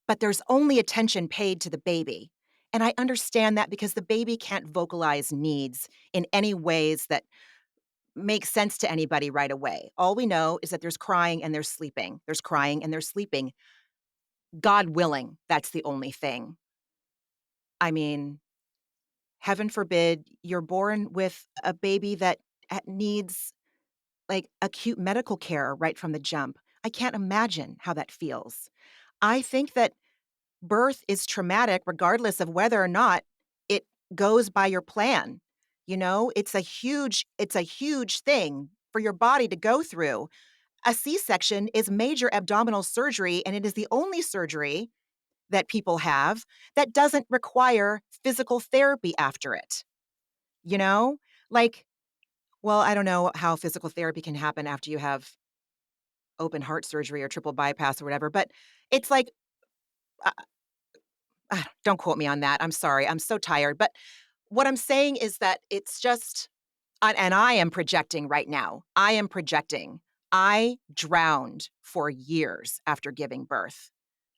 but there's only attention paid to the baby. And I understand that because the baby can't vocalize needs in any ways that make sense to anybody right away. All we know is that there's crying and there's sleeping. There's crying and there's sleeping. God willing, that's the only thing. I mean, heaven forbid you're born with a baby that needs like acute medical care right from the jump. I can't imagine how that feels. I think that birth is traumatic regardless of whether or not it goes by your plan. It's a huge thing for your body to go through. A C-section is major abdominal surgery, and it is the only surgery that people have that doesn't require physical therapy after it, you know? Like, well, I don't know how physical therapy can happen after you have open heart surgery or triple bypass or whatever, but it's like, uh, don't quote me on that. I'm sorry. I'm so tired. But what I'm saying is that it's just, and I am projecting right now. I am projecting. I drowned for years after giving birth.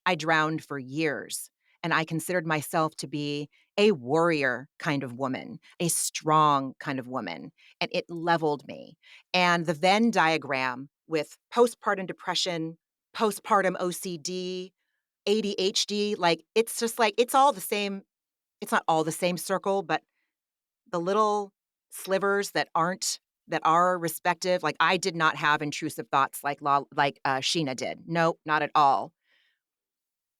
I drowned for years. And I considered myself to be a warrior kind of woman, a strong kind of woman. And it leveled me. And the Venn diagram with postpartum depression, postpartum OCD, ADHD, like, it's just like, it's all the same. It's not all the same circle, but the little slivers that are respective. Like, I did not have intrusive thoughts Sheena did. Nope, not at all.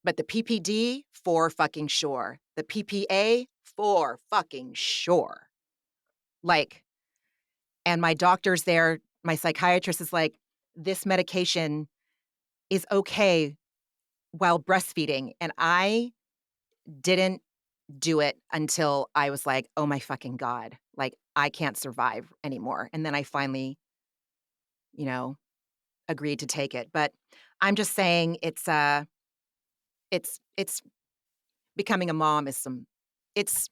But the PPD, for fucking sure. The PPA, for fucking sure. Like, and my doctor's there, my psychiatrist is like, "This medication is okay while breastfeeding," and I didn't do it until I was like, "Oh my fucking god, like, I can't survive anymore," and then I finally, you know, agreed to take it, but I'm just saying it's becoming a mom is some it's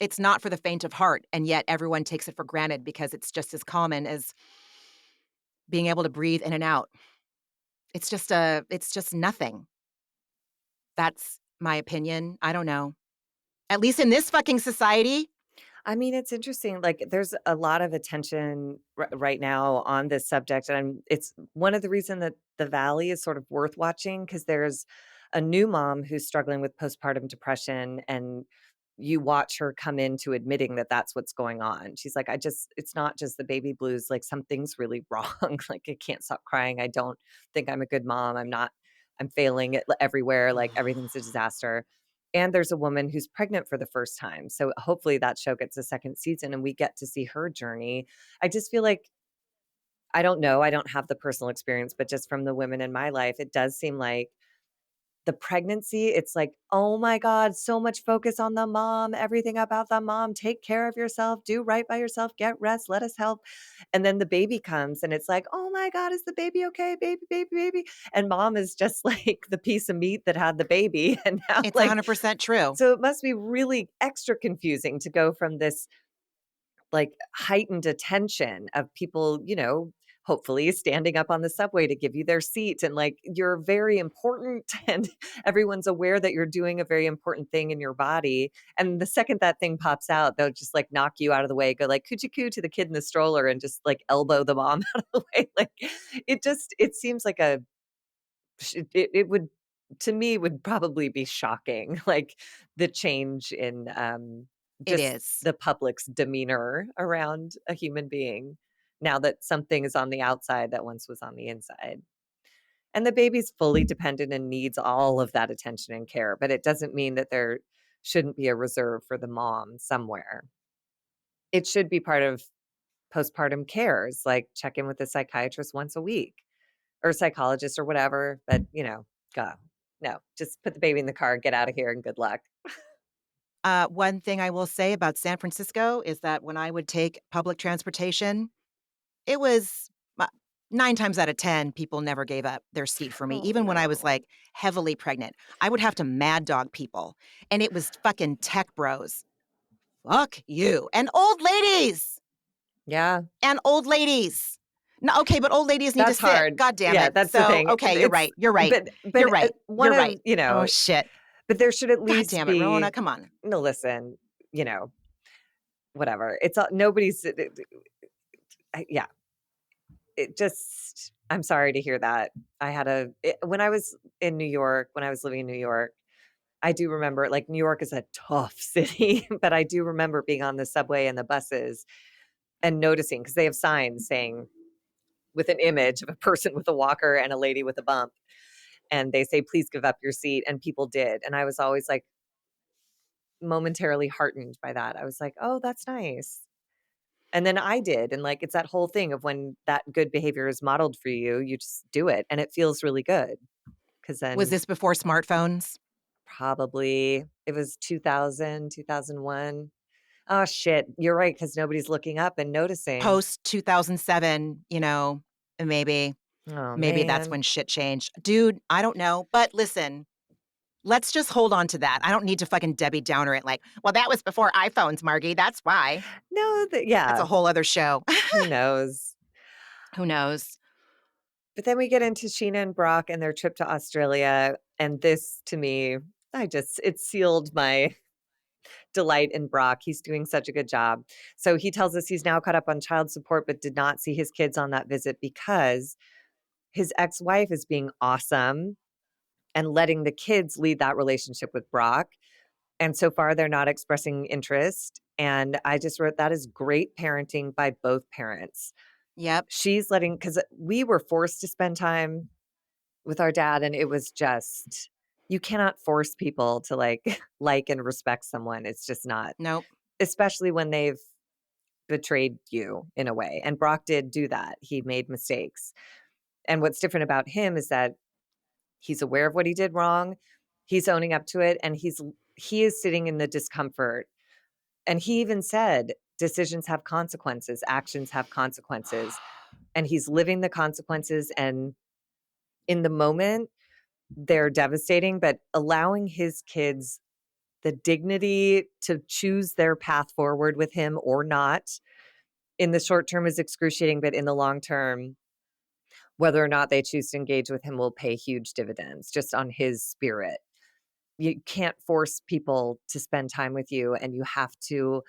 it's not for the faint of heart, and yet everyone takes it for granted because it's just as common as being able to breathe in and out. It's just nothing. That's my opinion. I don't know. At least in this fucking society. I mean, it's interesting, like, there's a lot of attention right now on this subject, and it's one of the reason that The Valley is sort of worth watching because there's a new mom who's struggling with postpartum depression, and you watch her come into admitting that that's what's going on. She's like, it's not just the baby blues. Like something's really wrong. Like I can't stop crying. I don't think I'm a good mom. I'm failing it everywhere. Like everything's a disaster. And there's a woman who's pregnant for the first time. So hopefully that show gets a second season and we get to see her journey. I just feel like, I don't know. I don't have the personal experience, but just from the women in my life, it does seem like the pregnancy, it's like, "Oh my god, so much focus on the mom, everything about the mom, take care of yourself, do right by yourself, get rest, let us help." And then the baby comes and it's like, "Oh my god, is the baby okay? Baby, baby, baby." And mom is just like the piece of meat that had the baby and now It's like 100% true. so it must be really extra confusing to go from this like heightened attention of people, hopefully standing up on the subway to give you their seat and like you're very important and everyone's aware that you're doing a very important thing in your body. And the second that thing pops out, they'll just like knock you out of the way, go like coochie coo to the kid in the stroller and just like elbow the mom out of the way. Like it seems like it would to me would probably be shocking like the change in It just is. the public's demeanor around a human being now that something is on the outside that once was on the inside. And the baby's fully dependent and needs all of that attention and care, but it doesn't mean that there shouldn't be a reserve for the mom somewhere. It should be part of postpartum cares, like check in with a psychiatrist once a week or psychologist or whatever, but, God, no, just put the baby in the car, get out of here, and good luck. One thing I will say about San Francisco is that when I would take public transportation, it was uh, 9 times out of 10, people never gave up their seat for me, Oh, even when I was, no. like, heavily pregnant. I would have to mad dog people, and it was fucking tech bros. Fuck you, and old ladies, Yeah, and old ladies. No, okay, but old ladies need to that's sit. hard. God damn Yeah, it. that's the So, thing. okay, you're right, you're right, you're right, One you're of, right. Oh, shit. but there should at God least damn it, be Rona, come on. no, listen, you know, whatever. It's all nobody's yeah, it just I'm sorry to hear that. When I was in New York, when I was living in New York, I do remember like New York is a tough city, but I do remember being on the subway and the buses and noticing because they have signs saying with an image of a person with a walker and a lady with a bump. And they say, please give up your seat. And people did. And I was always like momentarily heartened by that. I was like, oh, that's nice. And then I did. And like, it's that whole thing of when that good behavior is modeled for you, you just do it. And it feels really good. Cause Was then this before smartphones? probably it was 2000, 2001. Oh, shit. You're right. Cause nobody's looking up and noticing. Post 2007, maybe Oh, maybe that's man. when shit changed. Dude, I don't know, but listen, let's just hold on to that. I don't need to fucking Debbie Downer it like, "Well, that was before iPhones, Margie, that's why." No, That's yeah. a whole other show. Who knows? Who knows? But then we get into Sheena and Brock and their trip to Australia, and this to me, it sealed my delight in Brock. He's doing such a good job. So he tells us he's now caught up on child support, but did not see his kids on that visit because his ex-wife is being awesome and letting the kids lead that relationship with Brock. And so far, they're not expressing interest. And I just wrote that is great parenting by both parents. Yep. She's letting, because we were forced to spend time with our dad, and it was just you cannot force people to, like like and respect someone, it's just not, Nope. especially when they've betrayed you in a way, and Brock did do that, he made mistakes, and what's different about him is that he's aware of what he did wrong, he's owning up to it, and he is sitting in the discomfort, and he even said, "Decisions have consequences, actions have consequences," and he's living the consequences, and in the moment they're devastating, but allowing his kids the dignity to choose their path forward with him or not in the short term is excruciating, but in the long term, whether or not they choose to engage with him will pay huge dividends just on his spirit. You can't force people to spend time with you, and you have to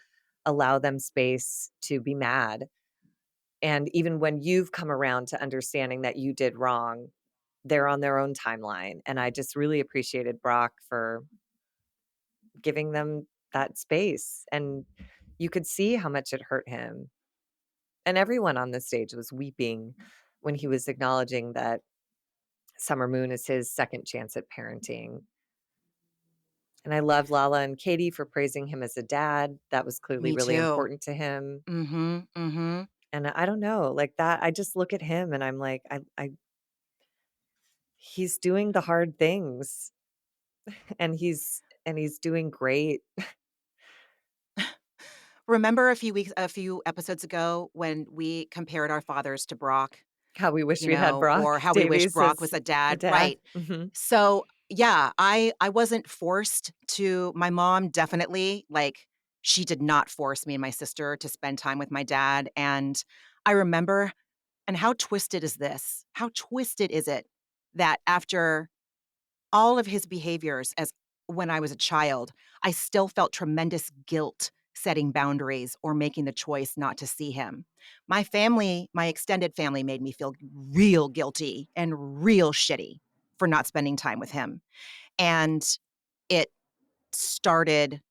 allow them space to be mad. And even when you've come around to understanding that you did wrong, they're on their own timeline, and I just really appreciated Brock for giving them that space, and you could see how much it hurt him, and everyone on the stage was weeping when he was acknowledging that Summer Moon is his second chance at parenting, and I love Lala and Katie for praising him as a dad. That was clearly Me really too. important to him, Mhm, mhm. and I don't know, like, that I just look at him and I'm like, I he's doing the hard things, and he's doing great. Remember a few episodes ago when we compared our fathers to Brock, How we wish you we had know, Brock or how we wish Davies Brock as was a a dad? dad. Right. Mhm. So, yeah, I wasn't forced to my mom definitely, like, she did not force me and my sister to spend time with my dad, and I remember and how twisted is this? How twisted is it that after all of his behaviors as when I was a child, I still felt tremendous guilt setting boundaries or making the choice not to see him. My family, my extended family made me feel real guilty and real shitty for not spending time with him. And it started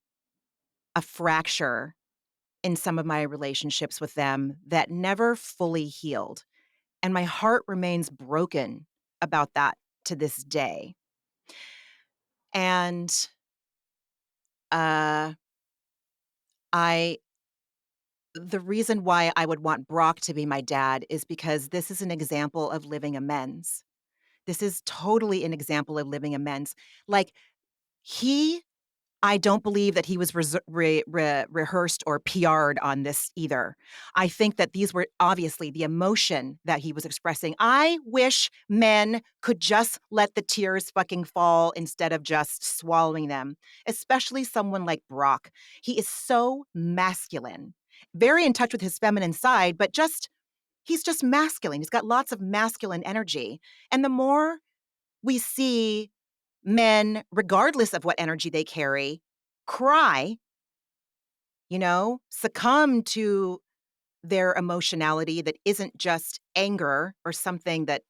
a fracture in some of my relationships with them that never fully healed. And my heart remains broken about that to this day. And uh I the reason why I would want Brock to be my dad is because this is an example of living amends. This is totally an example of living amends. Like, he I don't believe that he was rehearsed or PR'd on this either. I think that these were obviously the emotion that he was expressing. I wish men could just let the tears fucking fall instead of just swallowing them, especially someone like Brock. He is so masculine, very in touch with his feminine side, but just he's just masculine. He's got lots of masculine energy. And the more we see men, regardless of what energy they carry, cry, succumb to their emotionality that isn't just anger or something that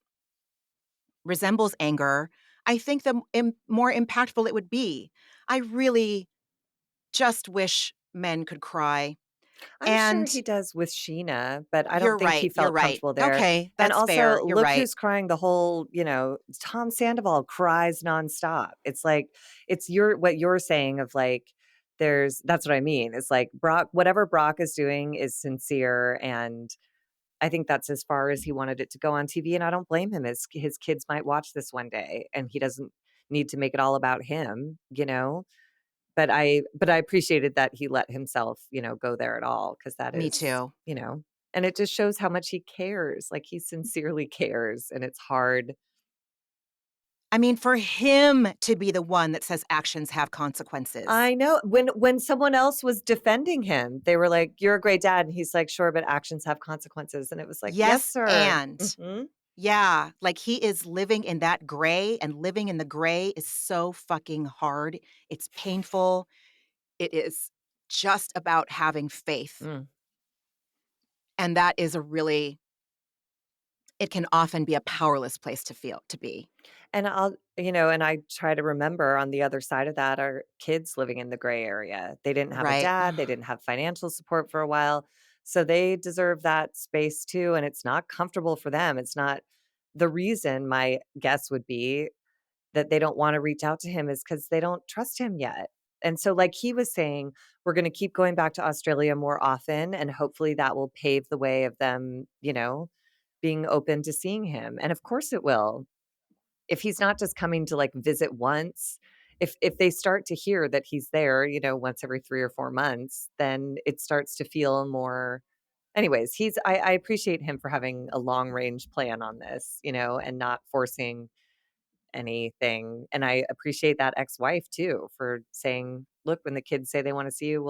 resembles anger, I think the more impactful it would be. I really just wish men could cry. I'm sure And he does with Sheena, but I don't you're think he right, you're felt right. comfortable there. Okay, And that's fair, also, you're look right. who's crying the whole, Tom Sandoval cries nonstop. It's like it's what you're saying of like that's what I mean. It's like Brock, whatever Brock is doing is sincere, and I think that's as far as he wanted it to go on TV. And I don't blame him. His kids might watch this one day, and he doesn't need to make it all about him. But I appreciated that he let himself, go there at all, because that Me is, too. and it just shows how much he cares, like, he sincerely cares, and it's hard. I mean, for him to be the one that says actions have consequences. I know when someone else was defending him, they were like, "You're a great dad," and he's like, "Sure, but actions have consequences," and it was like, "Yes, Yes, sir." and Mhm. yeah, like, he is living in that gray, and living in the gray is so fucking hard. It's painful. It is just about having faith, Mm. and that is a really it can often be a powerless place to be, And I try to remember on the other side of that are kids living in the gray area. They didn't have a right? dad, they didn't have financial support for a while. So they deserve that space too. And it's not comfortable for them. It's not the reason my guess would be that they don't want to reach out to him is because they don't trust him yet. And so, like he was saying, we're going to keep going back to Australia more often. And hopefully that will pave the way of them, being open to seeing him. And of course it will, if he's not just coming to, like, visit once, if they start to hear that he's there, once every 3 or 4 months, then it starts to feel more. Anyways, I appreciate him for having a long range plan on this, and not forcing anything, and I appreciate that ex-wife too for saying, "Look, when the kids say they wanna see you,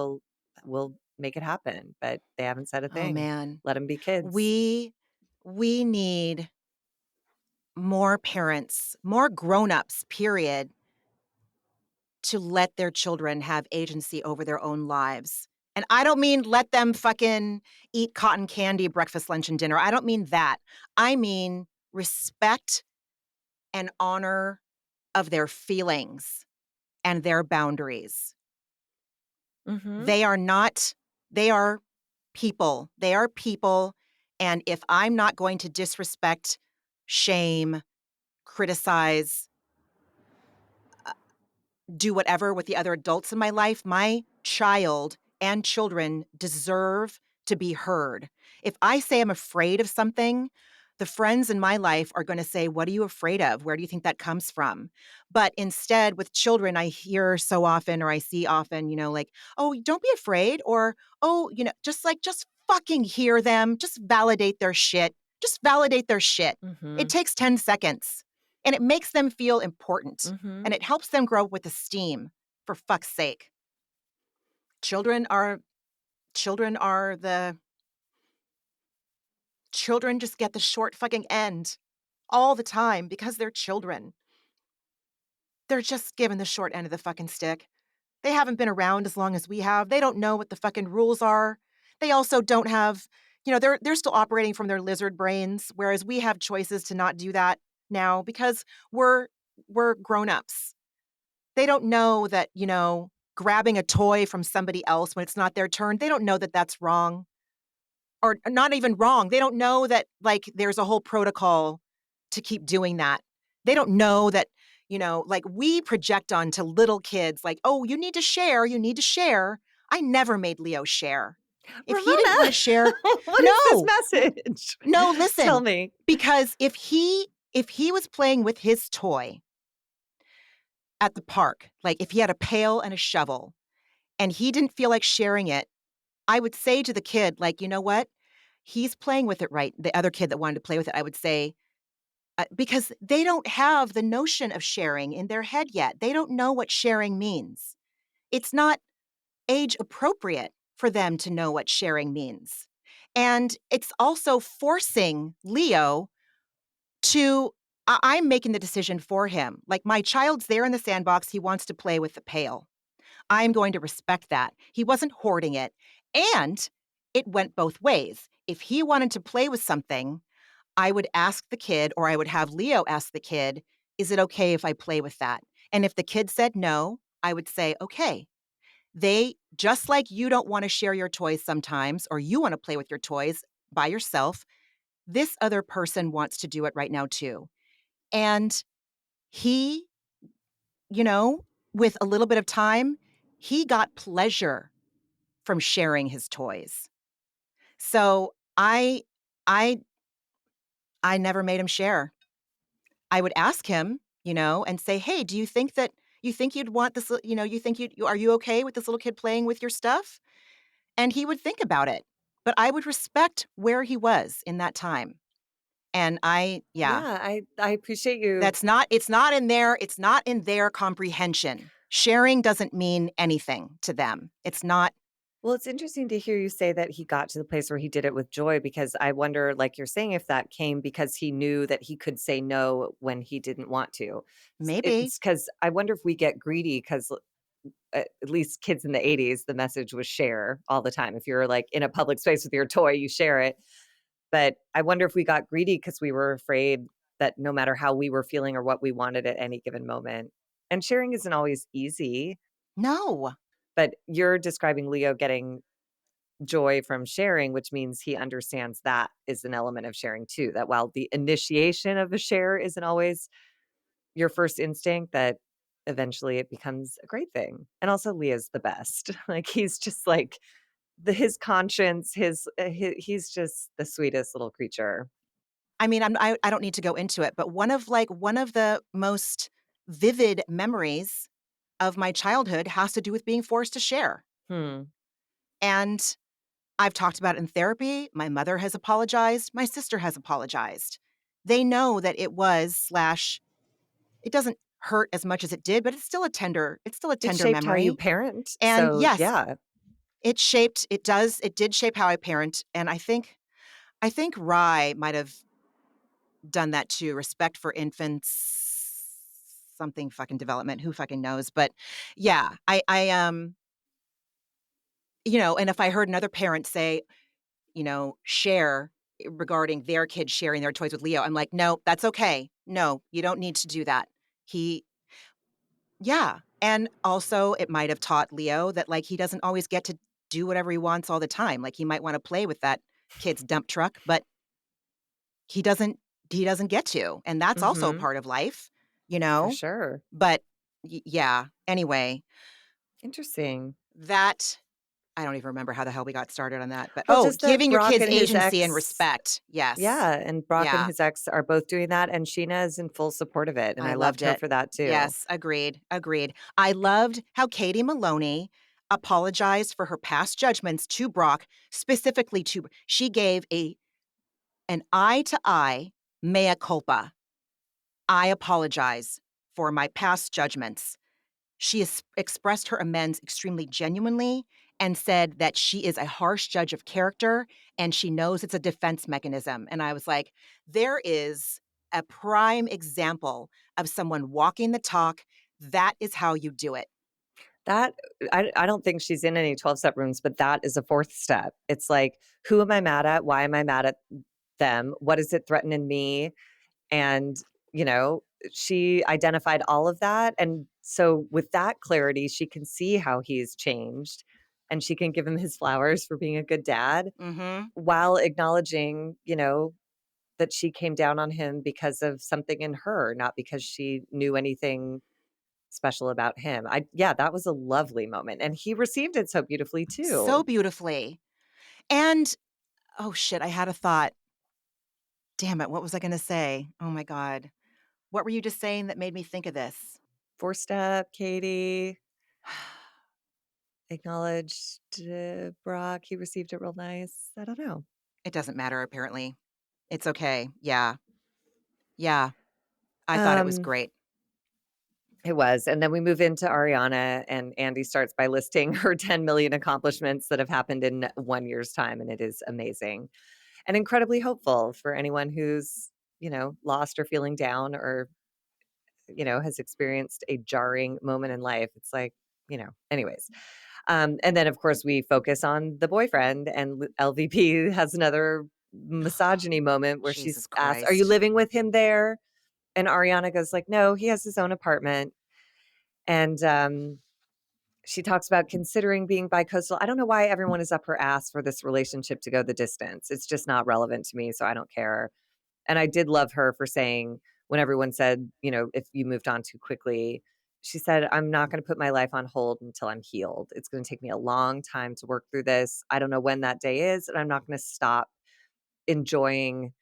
we'll make it happen," but they haven't said a Oh, thing. man. Let them be kids. We we need more parents, more grown-ups, period, to let their children have agency over their own lives. And I don't mean let them fucking eat cotton candy breakfast, lunch, and dinner. I don't mean that. I mean respect an honor of their feelings and their boundaries. Mhm. They are not they are people. They are people, and if I'm not going to disrespect, shame, criticize, do whatever with the other adults in my life, my child and children deserve to be heard. If I say I'm afraid of something, the friends in my life are going to say, "What are you afraid of? Where do you think that comes from?" But instead, with children, I hear so often or I see often, like, "Oh, don't be afraid," or, "Oh," just fucking hear them. Just validate their shit. Just validate their shit. It Mhm. takes 10 seconds and it makes them feel important and Mhm. it helps them grow with esteem, for fuck's sake. Children are children are the children just get the short fucking end all the time because they're children. They're just given the short end of the fucking stick. They haven't been around as long as we have. They don't know what the fucking rules are. They also don't have, they're still operating from their lizard brains, whereas we have choices to not do that now because we're we're grown-ups. They don't know that, grabbing a toy from somebody else when it's not their turn, they don't know that that's wrong or not even wrong. They don't know that, like, there's a whole protocol to keep doing that. They don't know that, like, we project onto little kids, like, "Oh, you need to share, you need to share." I never made Leo share. If he didn't wanna Ramona, share what is this no, message? no, Tell listen, me. because if he was playing with his toy at the park, like, if he had a pail and a shovel, and he didn't feel like sharing it, I would say to the kid, like, "You know what? He's playing with it right." The other kid that wanted to play with it, I would say, because they don't have the notion of sharing in their head yet. They don't know what sharing means. It's not age appropriate for them to know what sharing means. And it's also forcing Leo to I'm making the decision for him. Like, my child's there in the sandbox, he wants to play with the pail. I'm going to respect that. He wasn't hoarding it, and it went both ways. If he wanted to play with something, I would ask the kid or I would have Leo ask the kid, "Is it okay if I play with that?" And if the kid said no, I would say, "Okay." They just like you don't wanna share your toys sometimes or you wanna play with your toys by yourself, this other person wants to do it right now too. And he, you know, with a little bit of time, he got pleasure from sharing his toys. So I I never made him share. I would ask him, and say, "Hey, do you think that you think you'd want this, you think are you okay with this little kid playing with your stuff?" And he would think about it. But I would respect where he was in that time. And yeah, Yeah, I appreciate you. it's not in their comprehension. Sharing doesn't mean anything to them. It's not. Well, it's interesting to hear you say that he got to the place where he did it with joy because I wonder, like you're saying, if that came because he knew that he could say no when he didn't want to. Maybe. It's because I wonder if we get greedy because at least kids in the 80s, the message was share all the time. If you're like in a public space with your toy, you share it. But I wonder if we got greedy because we were afraid that no matter how we were feeling or what we wanted at any given moment. And sharing isn't always easy, No. but you're describing Leo getting joy from sharing, which means he understands that is an element of sharing too. That while the initiation of a share isn't always your first instinct, that eventually it becomes a great thing. And also Leo's the best. Like he's just like his conscience, he's just the sweetest little creature. I mean, I don't need to go into it, but one of the most vivid memories of my childhood has to do with being forced to share. Hmm. And I've talked about it in therapy. My mother has apologized. My sister has apologized. They know that it doesn't hurt as much as it did, but it's still a It tender shaped how you memory. parent. And So yes, yeah. it did shape how I parent. And I think Rye might have done that too. Respect for infants, something fucking development, who fucking knows? But yeah, and if I heard another parent say, share regarding their kids sharing their toys with Leo. I'm like, "No, that's okay. No, you don't need to do that. He Yeah, and also it might have taught Leo that, like, he doesn't always get to do whatever he wants all the time, like, he might wanna play with that kid's dump truck, but he doesn't he doesn't get to, and that's also Mhm. part of life, you For know? sure. But yeah, anyway, Interesting. that I don't even remember how the hell we got started on that, but Well, oh, just that giving your Brock kids and his agency and ex. respect. Yes. Yeah, and Brock and Yeah, his ex are both doing that, and Sheena is in full support of it, and I I loved loved her it. for that too. Yes, agreed, agreed. I loved how Katie Maloney apologized for her past judgments to Brock, specifically to she gave an eye to eye mea culpa. I apologize for my past judgments. She has expressed her amends extremely genuinely and said that she is a harsh judge of character and she knows it's a defense mechanism. And I was like, there is a prime example of someone walking the talk. That is how you do it. That I don't think she's in any 12-step rooms, but that is a 4th step. It's like, who am I mad at? Why am I mad at them? What does it threaten in me? And, you know, she identified all of that, and so with that clarity, she can see how he's changed, and she can give him his flowers for being a good dad Mhm. while acknowledging, that she came down on him because of something in her, not because she knew anything special about him. Yeah, that was a lovely moment, and he received it so beautifully So too. beautifully. And oh shit, I had a thought. Damn it, what was I gonna say? Oh my god. What were you just saying that made me think of this? 4-step, Katie acknowledged, Brock, he received it real nice. I don't know. It doesn't matter apparently. It's okay. Yeah. Yeah. I thought it was Um, great. it was, and then we move into Ariana, and Andy starts by listing her 10 million accomplishments that have happened in 1 year's time, and it is amazing and incredibly hopeful for anyone who's, lost or feeling down or, has experienced a jarring moment in life. It's like, anyways. And then, of course, we focus on the boyfriend, and LVP has another misogyny moment where Jesus she's asked, "Are you Christ. living with him there?" And Ariana goes like, "No, he has his own apartment." And she talks about considering being bicoastal. I don't know why everyone is up her ass for this relationship to go the distance. It's just not relevant to me, so I don't care. And I did love her for saying, when everyone said, if you moved on too quickly, she said, "I'm not going to put my life on hold until I'm healed. It's going to take me a long time to work through this. I don't know when that day is, and I'm not going to stop enjoying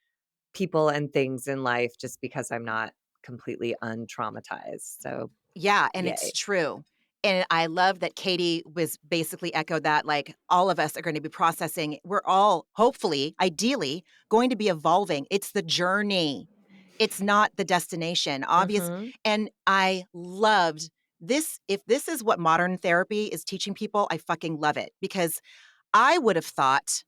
people and things in life just because I'm not completely untraumatized." So, Yeah, and it's yay. true. And I love that Katie was basically echoed that, like, all of us are gonna be processing we're all, hopefully, ideally, going to be evolving. It's the journey. It's not the destination. Obvious Mhm. and I loved this if this is what modern therapy is teaching people, I fucking love it because I would have thought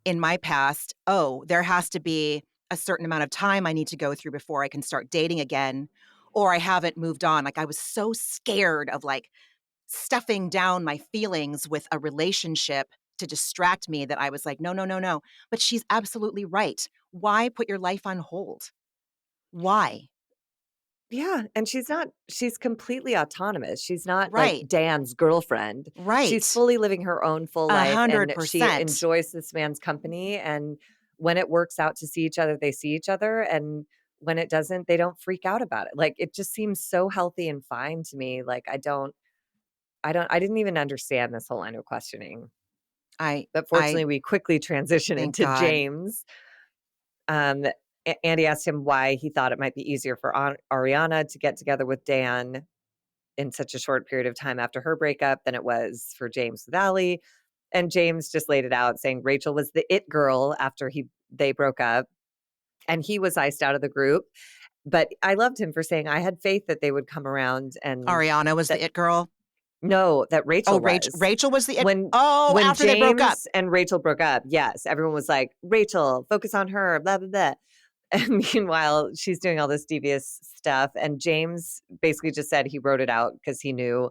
in my past, "Oh, there has to be a certain amount of time I need to go through before I can start dating again, or I haven't moved on." Like, I was so scared of, like, stuffing down my feelings with a relationship to distract me that I was like, "No, no, no, no." But she's absolutely right. Why put your life on hold? Why? Yeah, and she's completely autonomous. She's not like Right. Dan's girlfriend. She's Right. fully living her own full life, and she 100%. enjoys this man's company, and when it works out to see each other, they see each other, and when it doesn't, they don't freak out about it. Like, it just seems so healthy and fine to me. Like, I didn't even understand this whole line of questioning. But I fortunately, we quickly transition thank into God. James. Um, Andy asked him why he thought it might be easier for Ariana to get together with Dan in such a short period of time after her breakup than it was for James with Allie. And James just laid it out, saying Rachel was the it girl after they broke up, and he was iced out of the group. But I loved him for saying I had faith that they would come around, and Ariana was that the it girl. no, that Oh, Rachel was. Rachel was the it When Oh, when after they broke up. James and Rachel broke up, yes, everyone was like, "Rachel, focus on her, blah, blah, blah." And meanwhile, she's doing all this devious stuff, and James basically just said he wrote it out because he knew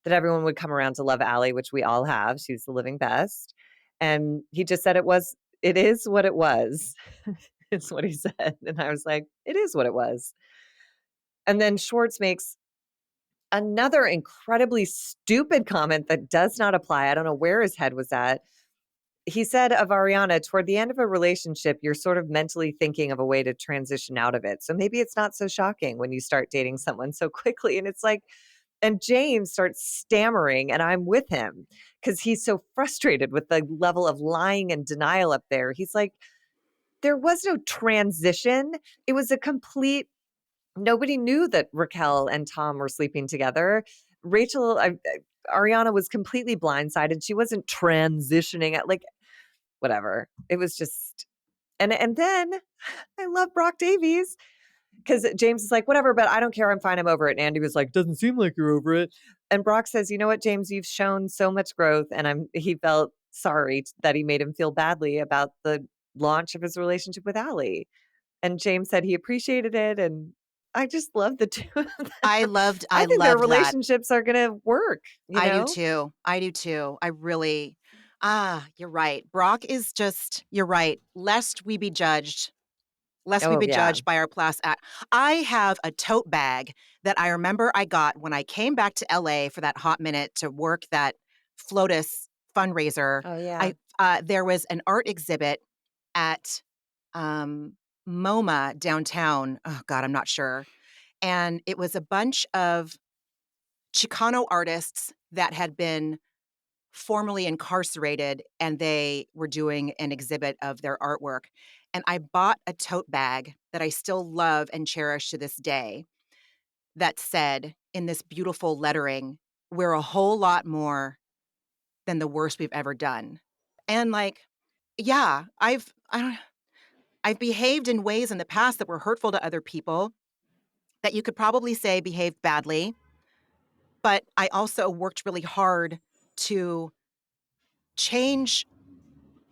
that everyone would come around to love Allie, which we all have. She's the living best. And he just said it is what it was. is what he said. And I was like, it is what it was. And then Schwartz makes another incredibly stupid comment that does not apply. I don't know where his head was at. He said of Ariana, toward the end of a relationship, you're sort of mentally thinking of a way to transition out of it. So maybe it's not so shocking when you start dating someone so quickly. And it's like, and James starts stammering, and I'm with him because he's so frustrated with the level of lying and denial up there. He's like, there was no transition. It was a complete, nobody knew that Raquel and Tom were sleeping together. Ariana was completely blindsided. She wasn't transitioning at like whatever. It was just, and then I love Brock Davies because James is like, whatever, but I don't care. I'm fine. I'm over it. And Andy was like, doesn't seem like you're over it. And Brock says, you know what, James, you've shown so much growth. And he felt sorry that he made him feel badly about the launch of his relationship with Allie. And James said he appreciated it. And I just love the two of I them. loved I I think their loved that. relationships are going to work, you I do know? too. I do too. I really you're right. Brock is just you're right. Lest we Oh, be yeah. judged by our past act. I have a tote bag that I remember I got when I came back to LA for that hot minute to work that FLOTUS fundraiser. Oh, yeah. I there was an art exhibit at um, MoMA downtown. Oh God, I'm not sure. And it was a bunch of Chicano artists that had been formerly incarcerated, and they were doing an exhibit of their artwork. And I bought a tote bag that I still love and cherish to this day that said in this beautiful lettering, "We're a whole lot more than the worst we've ever done." And like, yeah, I've behaved in ways in the past that were hurtful to other people that you could probably say behaved badly, but I also worked really hard to change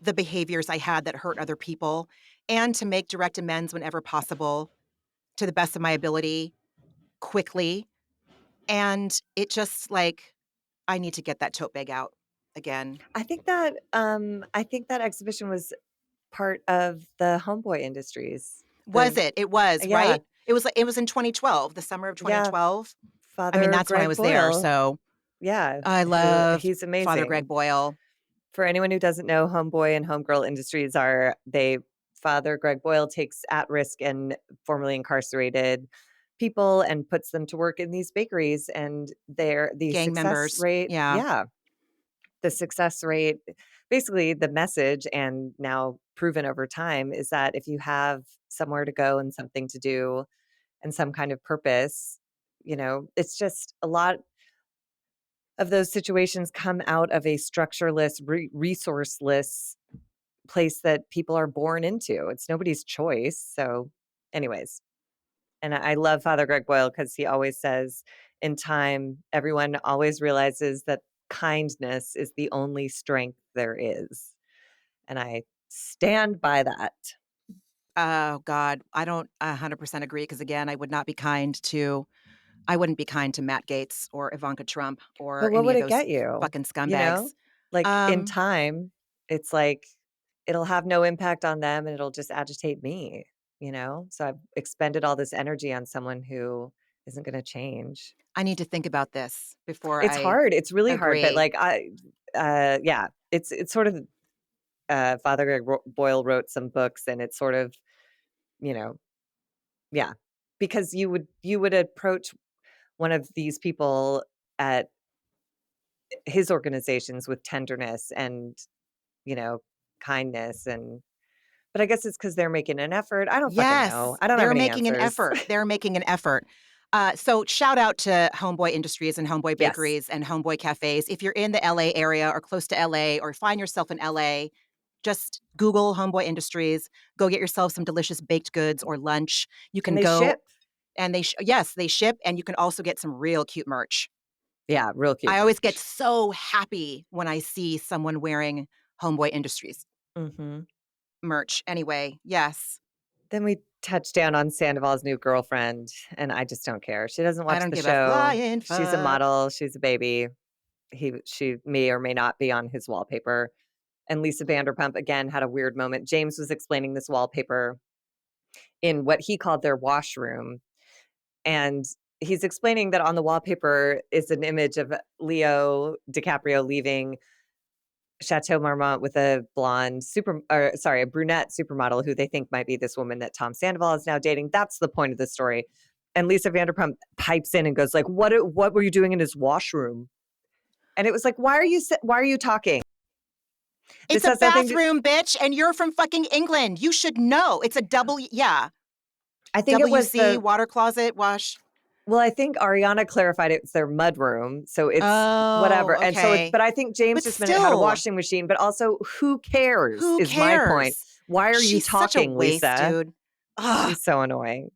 the behaviors I had that hurt other people and to make direct amends whenever possible to the best of my ability quickly. And it just like, I need to get that tote bag out again. I think that exhibition was part of the Homeboy Industries. Was The it? It was, Yeah, right? It was in 2012, the summer of yeah, 2012. I mean, Father that's when I Greg was there. Boyle. So Yeah, I who love he's Father Greg amazing. Boyle, For anyone who doesn't know, Homeboy and Homegirl Industries are they Father Greg Boyle takes at-risk and formerly incarcerated people and puts them to work in these bakeries, and the gang success members. rate, Yeah. yeah, the success rate, basically the message, and now proven over time, is that if you have somewhere to go and something to do and some kind of purpose, it's just a lot of those situations come out of a structureless, resourceless place that people are born into. It's nobody's choice. So, anyways, and I love Father Greg Boyle because he always says, in time, everyone always realizes that kindness is the only strength there is. And I stand by that. Oh God, I don't 100% agree because again, I wouldn't be kind to Matt Gaetz or Ivanka Trump or But what any would of it those get you? fucking You know, scumbags. like in Um, time, it's like it'll have no impact on them and it'll just agitate me. So I've expended all this energy on someone who isn't going to change. I need to think about this before It's I hard. It's really hard. But agree. like yeah, it's sort of Father Greg Boyle wrote some books, and it's sort of, you know, yeah, because you would approach one of these people at his organizations with tenderness and, you know, kindness, and but I guess it's because 'cause they're making an effort. I don't fucking know. Yes, I don't have they're any making an answers. effort. They're making an effort. So shout out to Homeboy Industries and Homeboy Yes, Bakeries and Homeboy Cafes. If you're in the LA area or close to LA or find yourself in LA, just Google Homeboy Industries. Go get yourself some delicious baked goods or lunch. You and can they go ship. and yes, they ship and you can also get some real cute merch. Yeah, real cute I always get merch. so happy when I see someone wearing Homeboy Industries Mhm. merch. Anyway, yes, Then we touch down on Sandoval's new girlfriend, and I just don't care. She doesn't I watch don't the give a show. flying She's a fuck. model, she's a baby. She may or may not be on his wallpaper. And Lisa Vanderpump, again, had a weird moment. James was explaining this wallpaper. in what he called their washroom. And he's explaining that on the wallpaper is an image of Leo DiCaprio leaving Chateau Marmont with a a brunette supermodel who they think might be this woman that Tom Sandoval is now dating. That's the point of the story. And Lisa Vanderpump pipes in and goes like, what were you doing in his washroom?" And it was like, why are you talking? It's This a has nothing to bathroom, bitch, and you're from fucking England. You should know. It's a double, yeah. I think it was WC, the water closet, wash. well, I think Ariana clarified it's their mud room, so it's Oh, whatever. And so it okay. but I think James But just meant it had a still, washing machine, but also who cares who is my point. cares? Why are you She's such a talking, waste, Lisa? dude. Ugh. She's so annoying.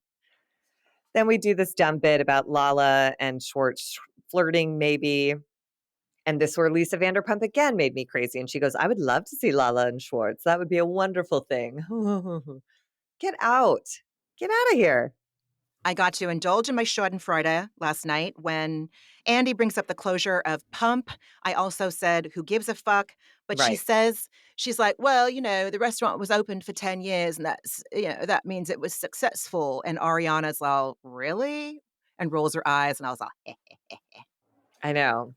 Then we do this dumb bit about Lala and Schwartz flirting maybe. And this where Lisa Vanderpump again made me crazy. And she goes, "I would love to see Lala and Schwartz. That would be a wonderful thing." Get out. Get out of here. I got to indulge in my Schadenfreude last night when Andy brings up the closure of Pump. I also said, "Who gives a fuck?" But she Right. says, she's like, "Well, the restaurant was open for 10 years, and that means it was successful." And Ariana's like, "Really?" And rolls her eyes, and I was like, "Eh." I know.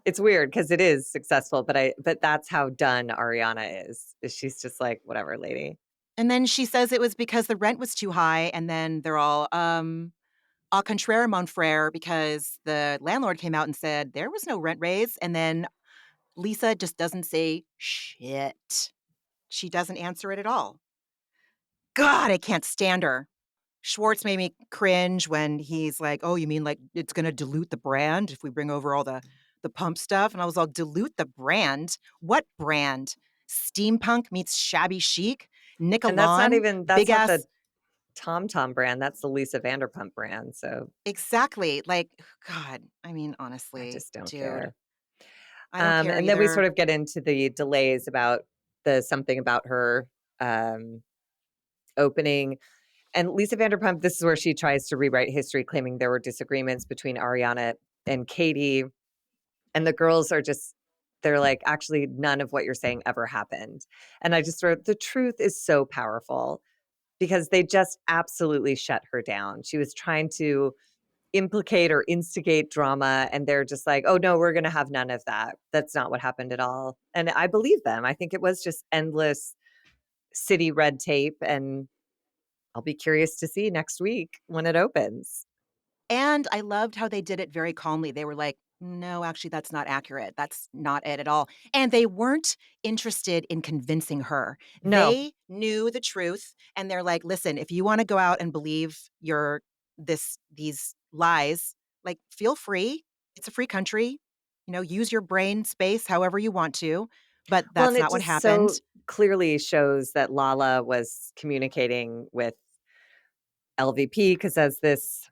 It's weird because it is successful, but that's how done Ariana is she's just like, "Whatever, lady." And then she says it was because the rent was too high, and then they're all, au contraire, mon frère, because the landlord came out and said there was no rent raise, and then Lisa just doesn't say shit. She doesn't answer it at all. God, I can't stand her. Schwartz made me cringe when he's like, "Oh, you mean like it's gonna dilute the brand if we bring over all the pump stuff?" And I was all, "Dilute the brand? What brand? Steampunk meets shabby chic? And Nicolon? that's Big not the ass." TomTom brand, that's the Lisa Vanderpump brand, so Exactly. Like, God, I mean, I honestly, just don't dude, care. I don't care And then we either. sort of get into the delays about the something about her, um, opening. And Lisa Vanderpump, this is where she tries to rewrite history, claiming there were disagreements between Ariana and Katie. And the girls are just, they're like, "Actually, none of what you're saying ever happened." And I just wrote, the truth is so powerful because they just absolutely shut her down. She was trying to implicate or instigate drama, and they're just like, "Oh, no, we're going to have none of that. That's not what happened at all." And I believe them. I think it was just endless city red tape. And I'll be curious to see next week when it opens. And I loved how they did it very calmly. They were like, "No, actually, that's not accurate. That's not it at all." And they weren't interested in convincing her. No. They knew the truth, and they're like, "Listen, if you wanna go out and believe these lies, like, feel free. It's a free country. Use your brain space however you want to." But Well, and that's it not what just so happened. clearly shows that Lala was communicating with LVP because as this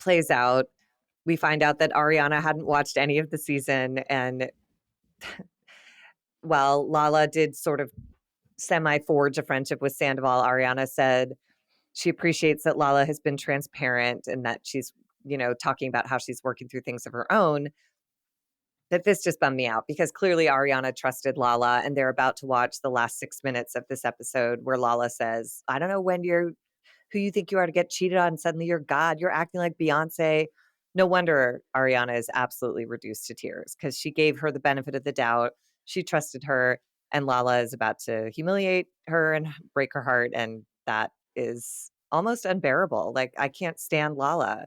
plays out, we find out that Ariana hadn't watched any of the season. And while Lala did sort of semi forge a friendship with Sandoval, Ariana said she appreciates that Lala has been transparent and that she's, talking about how she's working through things of her own. That this just bummed me out because clearly Ariana trusted Lala, and they're about to watch the last 6 minutes of this episode where Lala says, "I don't know when you're who you think you are to get cheated on. Suddenly you're God. You're acting like Beyonce." No wonder Ariana is absolutely reduced to tears because she gave her the benefit of the doubt. She trusted her, and Lala is about to humiliate her and break her heart. And that is almost unbearable. Like, I can't stand Lala.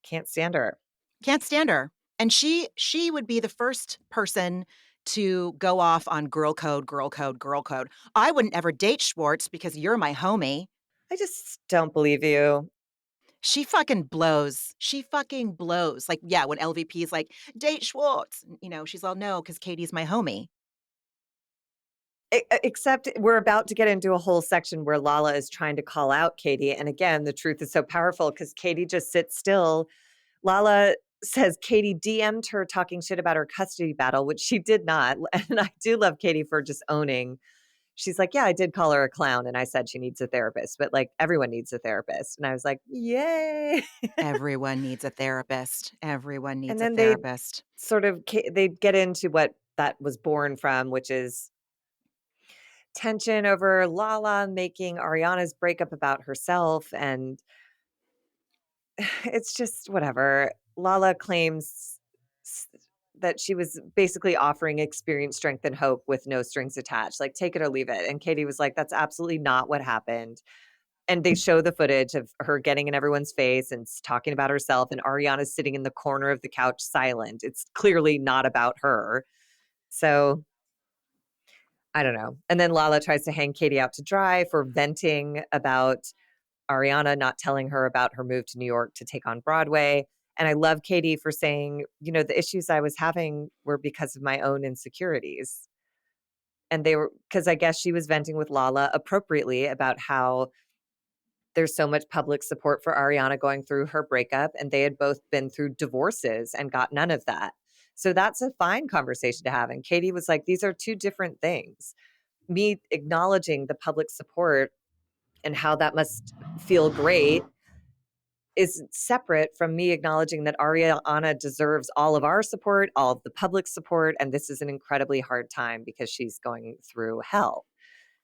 Can't stand her. Can't stand her. And she would be the first person to go off on girl code, girl code, girl code. I wouldn't ever date Schwartz because you're my homie. I just don't believe you. She fucking blows. She fucking blows. Like, yeah, when LVP is like, "Date Schwartz," she's all, "No, because Katie's my homie." Except we're about to get into a whole section where Lala is trying to call out Katie. And again, the truth is so powerful because Katie just sits still. Lala says Katie DM'd her talking shit about her custody battle, which she did not. And I do love Katie for just owning. She's like, "Yeah, I did call her a clown and I said she needs a therapist, but like everyone needs a therapist." And I was like, "Yay." Everyone needs a therapist. Everyone And needs a then they therapist. sort of they get into what that was born from, which is tension over Lala making Ariana's breakup about herself, and it's just whatever. Lala claims s- that she was basically offering experience, strength, and hope with no strings attached. Like, take it or leave it. And Katie was like, that's absolutely not what happened. And they show the footage of her getting in everyone's face and talking about herself, and Ariana's sitting in the corner of the couch silent. It's clearly not about her. So I don't know. And then Lala tries to hang Katie out to dry for venting about Ariana not telling her about her move to New York to take on Broadway. And I love Katie for saying, the issues I was having were because of my own insecurities. And they were because I guess she was venting with Lala appropriately about how there's so much public support for Ariana going through her breakup, and they had both been through divorces and got none of that. So that's a fine conversation to have. And Katie was like, these are two different things. Me acknowledging the public support and how that must feel great is separate from me acknowledging that Ariana deserves all of our support, all of the public support, and this is an incredibly hard time because she's going through hell.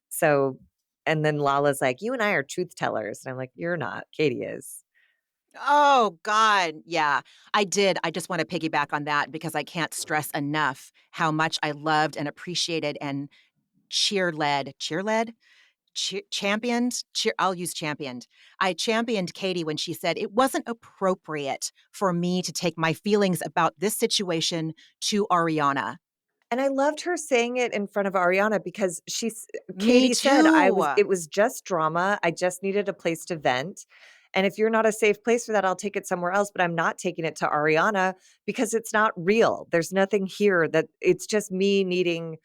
So, and then Lala's like, "You and I are truth tellers." And I'm like, "You're not. Katie is." Oh, God, yeah. I did. I just wanna piggyback on that because I can't stress enough how much I loved and appreciated and cheer-led? Championed? I'll use championed. I championed Katie when she said, "It wasn't appropriate for me to take my feelings about this situation to Ariana." And I loved her saying it in front of Ariana because Me Katie said, too. it was just drama. I just needed a place to vent. And if you're not a safe place for that, I'll take it somewhere else. But I'm not taking it to Ariana because it's not real. There's nothing here that it's just me needing.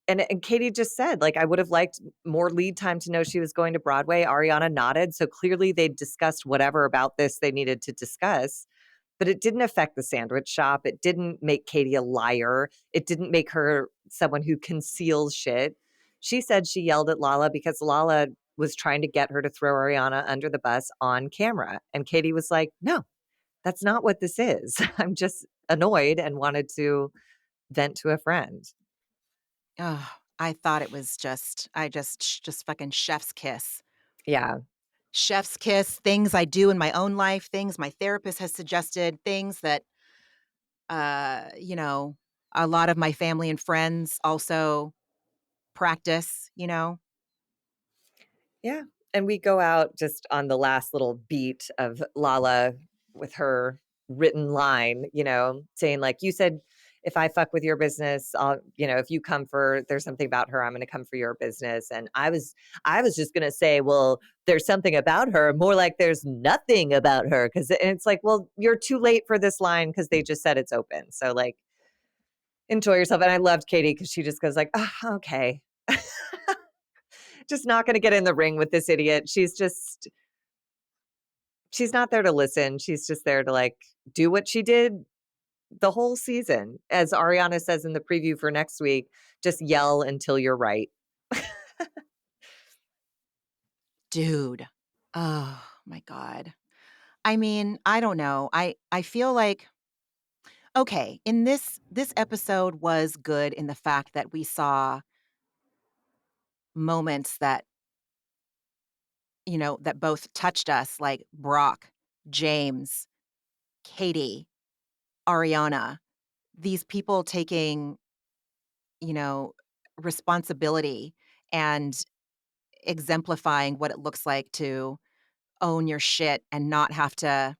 And Katie just said, like, I would have liked more lead time to know she was going to Broadway. Ariana nodded. So clearly they discussed whatever about this they needed to discuss. But it didn't affect the sandwich shop. It didn't make Katie a liar. It didn't make her someone who conceals shit. She said she yelled at Lala because Lala was trying to get her to throw Ariana under the bus on camera. And Katie was like, no, that's not what this is. I'm just annoyed and wanted to vent to a friend. Oh, I thought it was just fucking chef's kiss. Yeah. Chef's kiss, things I do in my own life, things my therapist has suggested, things that, you know, a lot of my family and friends also practice. Yeah, and we go out just on the last little beat of Lala with her written line, saying like, "You said if I fuck with your business, if you come for there's something about her, I'm gonna come for your business." And I was just gonna say, well, there's something about her, more like there's nothing about her. And it's like, well, you're too late for this line because they just said it's open. So like enjoy yourself. And I loved Katie because she just goes like, oh, okay. Just not going to get in the ring with this idiot. She's not there to listen. She's just there to like do what she did the whole season. As Ariana says in the preview for next week, just yell until you're right. Dude. Oh my god. I mean, I don't know. I feel like okay, in this episode was good in the fact that we saw moments that both touched us, like Brock, James, Katie, Ariana, these people taking, you know, responsibility and exemplifying what it looks like to own your shit and not have to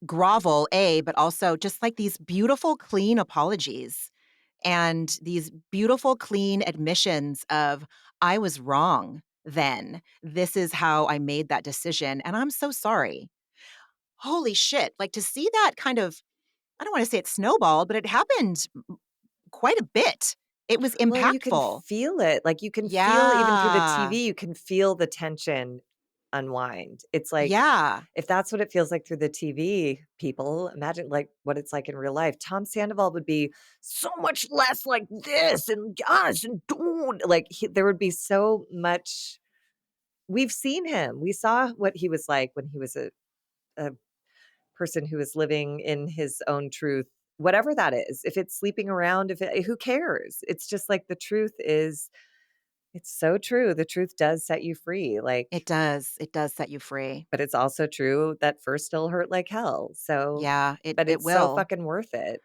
grovel, but also just like these beautiful, clean apologies and these beautiful, clean admissions of, I was wrong then. This is how I made that decision. And I'm so sorry. Holy shit. Like to see that kind of, I don't want to say it snowballed, but it happened quite a bit. It was Well, and you can impactful. feel it. Like you can feel even through the Yeah. TV, you can feel the tension unwind. It's like Yeah. if that's what it feels like through the TV, people, imagine like what it's like in real life. Tom Sandoval would be so much less like this and gosh and don't like there would be so much. We've seen him. We saw what he was like when he was a person who is living in his own truth, whatever that is. If it's sleeping around, who cares? It's just like the truth is It's so true. The truth does set you free, It like, does. It does set you free. but it's also true that first still hurt like hell, so Yeah, but it it's so will. fucking worth it.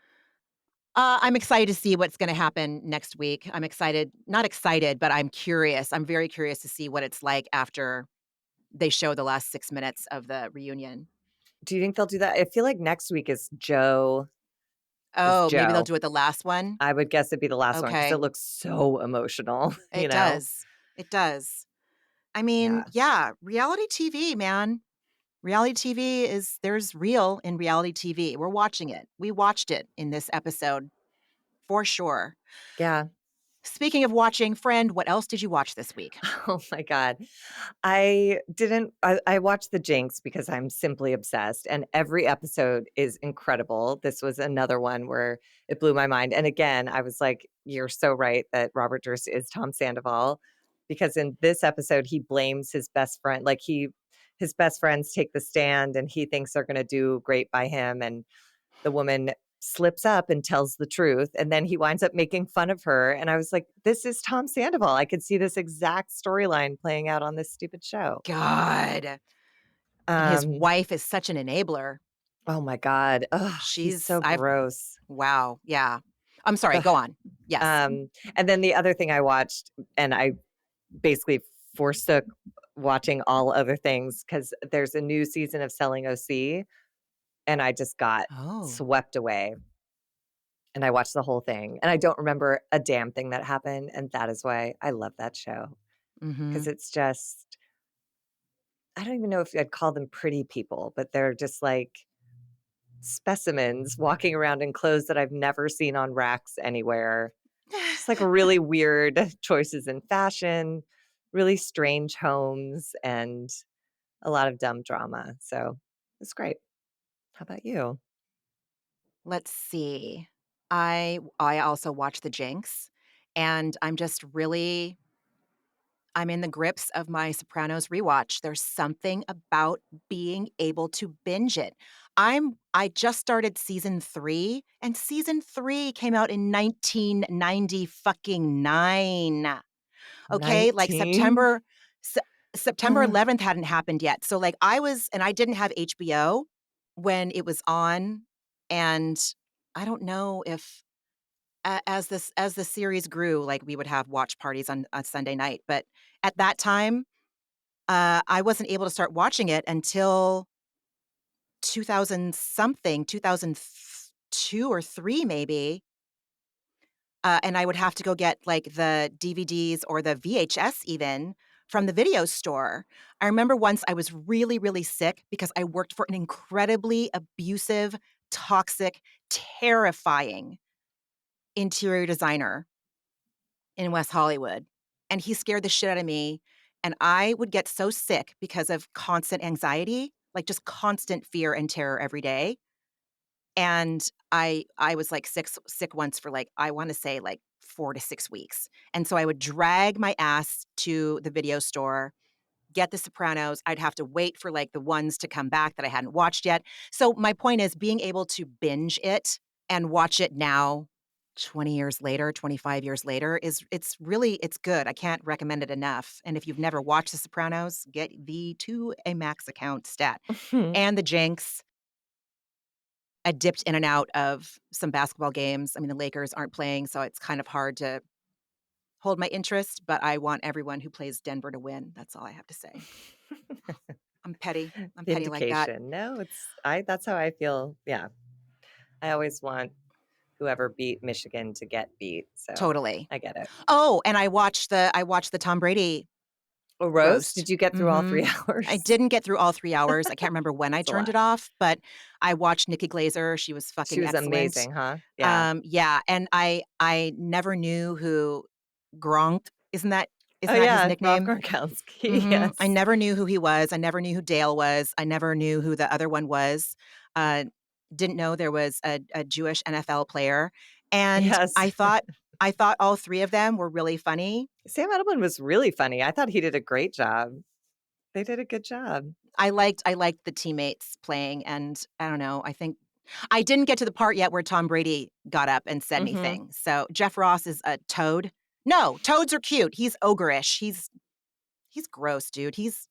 I'm excited to see what's gonna happen next week. I'm excited not excited, but I'm curious. I'm very curious to see what it's like after they show the last 6 minutes of the reunion. Do you think they'll do that? I feel like next week is Oh, maybe they'll Joe. do it the last one? I would guess it'd be the last one because it Okay. looks so emotional, you It know? does. It does. I mean, Yeah. yeah, reality TV, man. Reality TV is there's real in reality TV. We're watching it. We watched it in this episode for sure. Yeah. Speaking of watching, friend, what else did you watch this week? Oh my god. I watched The Jinx because I'm simply obsessed, and every episode is incredible. This was another one where it blew my mind, and again, I was like, "You're so right that Robert Durst is Tom Sandoval," because in this episode, he blames his best friend like, his best friends take the stand, and he thinks they're gonna do great by him, and the woman slips up and tells the truth, and then he winds up making fun of her, and I was like, "This is Tom Sandoval." I could see this exact storyline playing out on this stupid show. God. And his Um, wife is such an enabler. oh my god. Ugh, he's She's so I've gross. wow, yeah. I'm sorry, Ugh. go on. Yes. And then the other thing I watched, and I basically forsook watching all other things because there's a new season of Selling OC, and I just got Oh. swept away, and I watched the whole thing, and I don't remember a damn thing that happened, and that is why I love that show because Mhm. it's just I don't even know if I'd call them pretty people, but they're just like specimens walking around in clothes that I've never seen on racks anywhere. Just like really weird choices in fashion, really strange homes, and a lot of dumb drama. So it's great. How about you? Let's see. I also watch The Jinx, and I'm just really I'm in the grips of my Sopranos rewatch. There's something about being able to binge it. I just started season 3, and season 3 came out in 1990 fucking 9. Okay? Like, 19? September 11th hadn't happened yet. So, like, I didn't have HBO when it was on, and I don't know if as the series grew, like, we would have watch parties on Sunday night, but at that time, I wasn't able to start watching it until 2000 something, 2002 or 3 maybe, and I would have to go get, like, the DVDs or the VHS even from the video store. I remember once I was really, really sick because I worked for an incredibly abusive, toxic, terrifying interior designer in West Hollywood, and he scared the shit out of me, and I would get so sick because of constant anxiety, like, just constant fear and terror every day, and I was, like, sick once for, like, I wanna say, like, 4 to 6 weeks, and so I would drag my ass to the video store, get The Sopranos. I'd have to wait for, like, the ones to come back that I hadn't watched yet. So my point is being able to binge it and watch it now 20 years later, 25 years later is it's good. I can't recommend it enough. And if you've never watched The Sopranos, get thee to a Max account stat. And The Jinx, I dipped in and out of some basketball games. I mean, the Lakers aren't playing, so it's kind of hard to hold my interest, but I want everyone who plays Denver to win. That's all I have to say. I'm petty. I'm petty like that. Vindication. No, it's I that's how I feel. Yeah. I always want whoever beat Michigan to get beat. So Totally. I get it. Oh, and I watched the Tom Brady A roast? roast. Did you get through all 3 Mhm. I hours? didn't get through all 3 hours. I can't remember when I That's a turned lot. it off, but I watched Nikki Glaser. She was She fucking was excellent. amazing, huh? Yeah. Yeah, and I never knew who Gronk Oh, isn't that his yeah, Rob nickname? Gronkowski, Mhm. I yes. never knew who he was. I never knew who Dale was. I never knew who the other one was. Uh, didn't know there was a Jewish NFL player, and Yes. I thought all 3 of them were really funny. Sam Edelman was really funny. I thought he did a great job. They did a good job. I liked the teammates playing, and I don't know, I think I didn't get to the part yet where Tom Brady got up and said Mhm. anything. So, Jeff Ross is a toad. No, toads are cute. He's ogreish. He's gross, dude. He's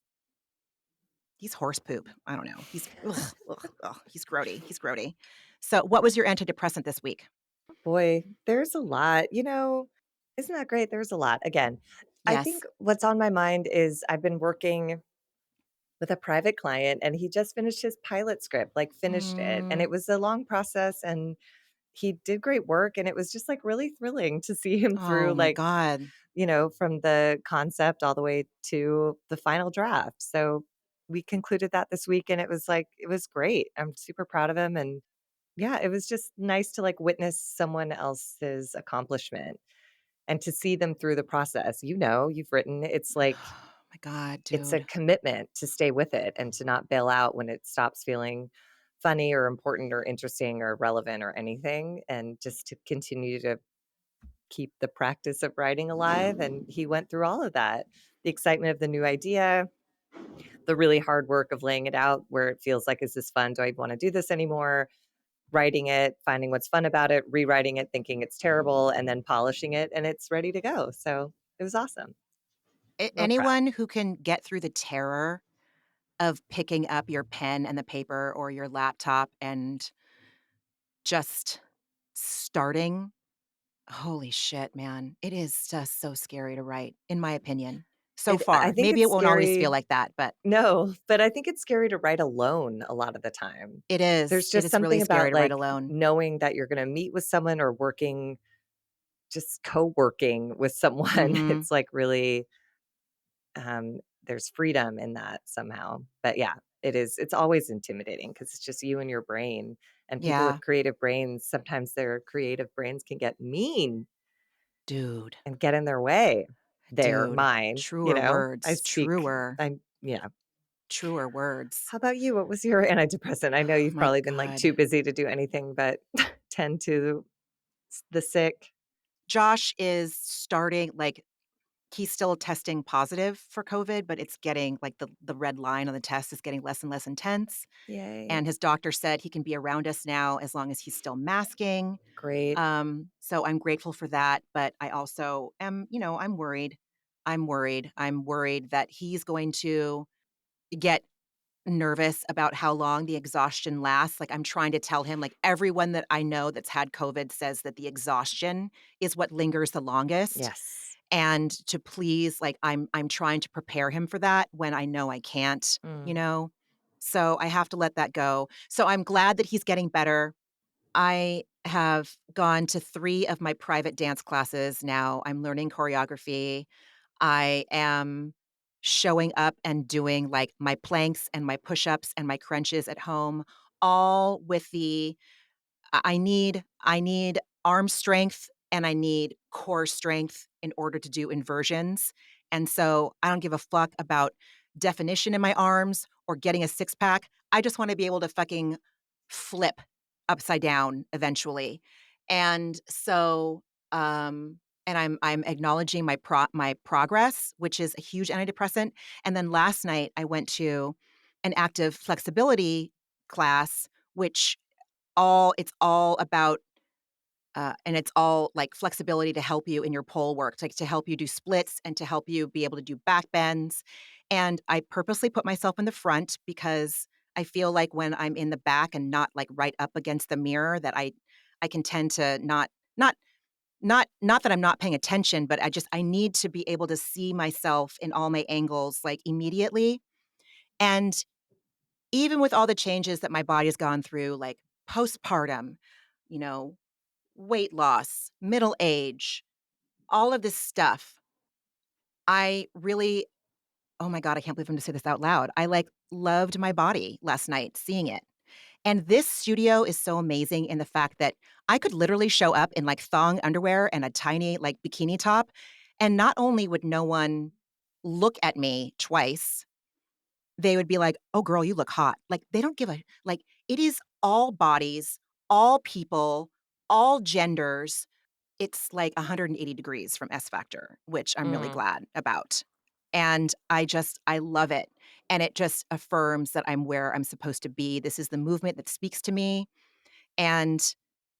horse poop. I don't know. He's ugh, ugh, ugh, he's grody. He's grody. So, what was your antidepressant this week? Boy, there's a lot. Isn't that great? There's a lot. Again, I think Yes. what's on my mind is I've been working with a private client and he just finished his pilot script, like finished it. And Mm. it was a long process and he did great work and it was just like really thrilling to see him Oh through my like, god. from the concept all the way to the final draft. So we concluded that this week and it was great. I'm super proud of him and yeah, it was just nice to like witness someone else's accomplishment and to see them through the process. You've written, it's like Oh my god, it's a dude. commitment to stay with it and to not bail out when it stops feeling funny or important or interesting or relevant or anything, and just to continue to keep the practice of writing alive. And he went through all of that, the excitement of the new idea, the really hard work of laying it out where it feels like, is this fun? Do I want to do this anymore? Writing it, finding what's fun about it, rewriting it, thinking it's terrible, and then polishing it, and it's ready to go. So it was awesome. Real proud. Anyone who can get through the terror of picking up your pen and the paper or your laptop and just starting, holy shit, man. It is just so scary to write, in my opinion. So I far. think Maybe it's it won't always feel scary. like that, but No, but I think it's scary to write alone a lot of the time. it There's is. It just is really something scary about, to write like, alone. knowing that you're gonna meet with someone or working just co-working with someone. Mhm. It's, like, really, there's freedom in that somehow. But, yeah, it's always intimidating because it's just you and your brain, and people Yeah. with creative brains, sometimes their creative brains can get mean Dude. and get in their way. Dude. Mine, Truer I words. speak Truer. I'm yeah. Truer words. How about you? What was your antidepressant? I know Oh you've my probably been, like, god. too busy to do anything but tend to the sick. Josh is starting like, he's still testing positive for COVID, but it's getting like the red line on the test is getting less and less intense, Yay. and his doctor said he can be around us now as long as he's still masking. Great. So I'm grateful for that, but I also am, I'm worried. I'm worried. I'm worried that he's going to get nervous about how long the exhaustion lasts. Like, I'm trying to tell him, like, everyone that I know that's had COVID says that the exhaustion is what lingers the longest, Yes. and to please, like, I'm trying to prepare him for that when I know I can't, you Mm. know? So I have to let that go. So I'm glad that he's getting better. I have gone to 3 of my private dance classes now. I'm learning choreography. I am showing up and doing, like, my planks and my push-ups and my crunches at home, all with the I need arm strength and I need core strength in order to do inversions, and so I don't give a fuck about definition in my arms or getting a six pack. I just wanna be able to fucking flip upside down eventually, and so, and I'm acknowledging my progress, which is a huge antidepressant, and then last night, I went to an active flexibility class, which it's all about, and it's all, like, flexibility to help you in your pole work, like, to help you do splits and to help you be able to do back bends, and I purposely put myself in the front because I feel like when I'm in the back and not, like, right up against the mirror that I can tend to not not that I'm not paying attention, but I need to be able to see myself in all my angles, like, immediately, and even with all the changes that my body has gone through, like postpartum, you know, weight loss, middle age, all of this stuff, I really oh my god, I can't believe I'm gonna say this out loud. I, like, loved my body last night seeing it. And this studio is so amazing in the fact that I could literally show up in, like, thong underwear and a tiny, like, bikini top, and not only would no one look at me twice, they would be like, "Oh, girl, you look hot." Like, they don't give a like, it is all bodies, all people, all genders. It's like 180 degrees from S Factor, which I'm really Mm. glad about. And I love it. And it just affirms that I'm where I'm supposed to be. This is the movement that speaks to me. And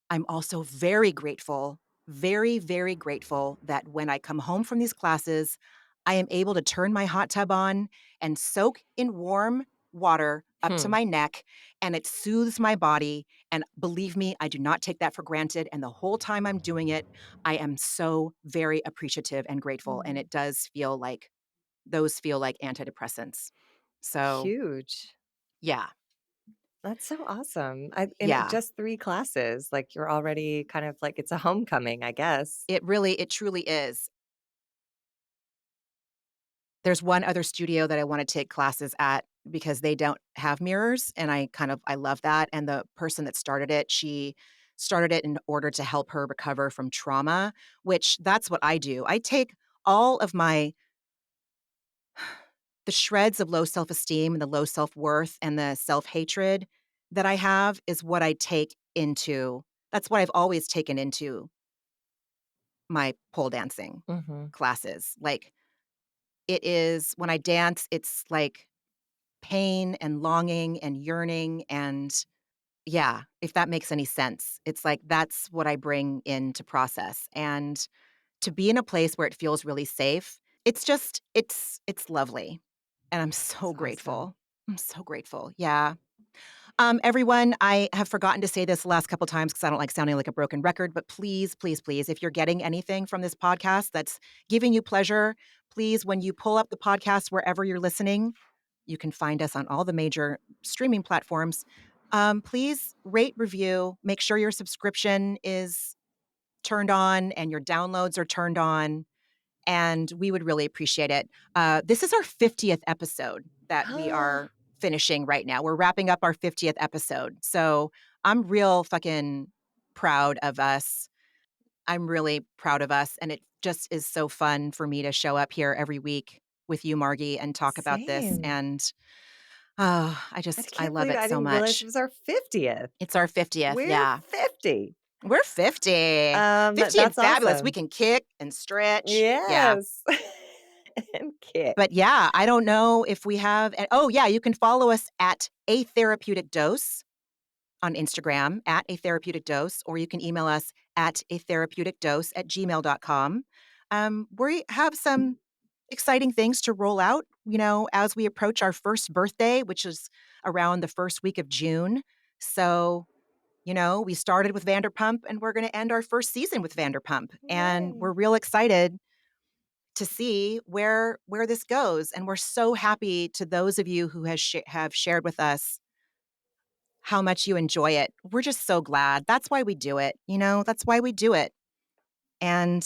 I'm also very grateful, very, very grateful that when I come home from these classes, I am able to turn my hot tub on and soak in warm water up to Hmm. my neck, and it soothes my body. And believe me, I do not take that for granted. And the whole time I'm doing it, I am so very appreciative and grateful. And Mm. it does feel like those feel like antidepressants. So, Huge. yeah, That's so awesome. I in yeah. just 3 classes, like, you're already kind of like it's a homecoming, I guess. It truly is. There's one other studio that I wanna take classes at because they don't have mirrors, and I love that, and the person that started it, she started it in order to help her recover from trauma, which that's what I do. I take all of the shreds of low self-esteem and the low self-worth and the self-hatred that I have is what I take into that's what I've always taken into my pole dancing Mhm. classes. Like, it is when I dance, it's like pain and longing and yearning and yeah, if that makes any sense. It's like that's what I bring in to process, and to be in a place where it feels really safe, it's just it's lovely, and I'm so That's awesome. grateful. I'm so grateful. Yeah. Everyone, I have forgotten to say this the last couple times because I don't like sounding like a broken record, but please, please, please, if you're getting anything from this podcast that's giving you pleasure, please, when you pull up the podcast wherever you're listening, you can find us on all the major streaming platforms. Please rate, review, make sure your subscription is turned on and your downloads are turned on, and we would really appreciate it. This is our 50th episode that we are finishing right now. We're wrapping up our 50th episode. So I'm real fucking proud of us. I'm really proud of us. And it just is so fun for me to show up here every week with you, Margie, and talk about this. Same. And I I can't love believe it I so didn't realize it much. was our 50th. It's our 50th. We're Yeah. 50. We're 50. 50 and That's fabulous. We awesome. can kick and stretch. Yeah. Yes. And kick. But yeah, I don't know if we have oh, yeah, you can follow us at A Therapeutic Dose on Instagram, at A Therapeutic Dose, or you can email us at atherapeuticdose@gmail.com. We have some exciting things to roll out, as we approach our first birthday, which is around the first week of June. So, we started with Vanderpump and we're gonna end our first season with Vanderpump. And Yay. we're real excited to see where this goes, and we're so happy to those of you who have shared with us how much you enjoy it. We're just so glad. That's why we do it, That's why we do it, and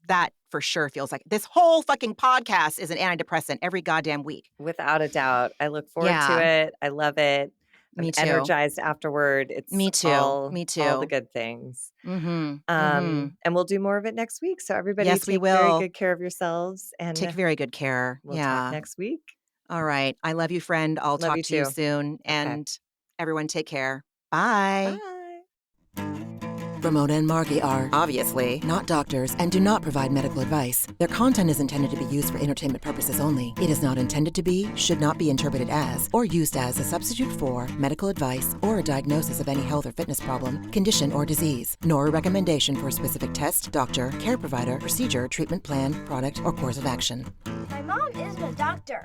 that for sure feels like this whole fucking podcast is an antidepressant every goddamn week. Without a doubt. I look forward to Yeah, it. I love it. I'm me too. energized afterward. It's Me too. Me all the too. good things. Mhm. Mhm. And we'll do more of it next week. So everybody Yes, we take very will. good care of yourselves Take and very good care. we'll talk Yeah. next week. All right. I love you, friend. I'll Love talk you to you too. soon, Okay. and everyone take care. Bye. Bye. Ramona and Margie are Obviously. not doctors and do not provide medical advice. Their content is intended to be used for entertainment purposes only. It is not intended to be, should not be interpreted as, or used as a substitute for medical advice or a diagnosis of any health or fitness problem, condition, or disease, nor a recommendation for a specific test, doctor, care provider, procedure, treatment plan, product, or course of action. My mom isn't a doctor.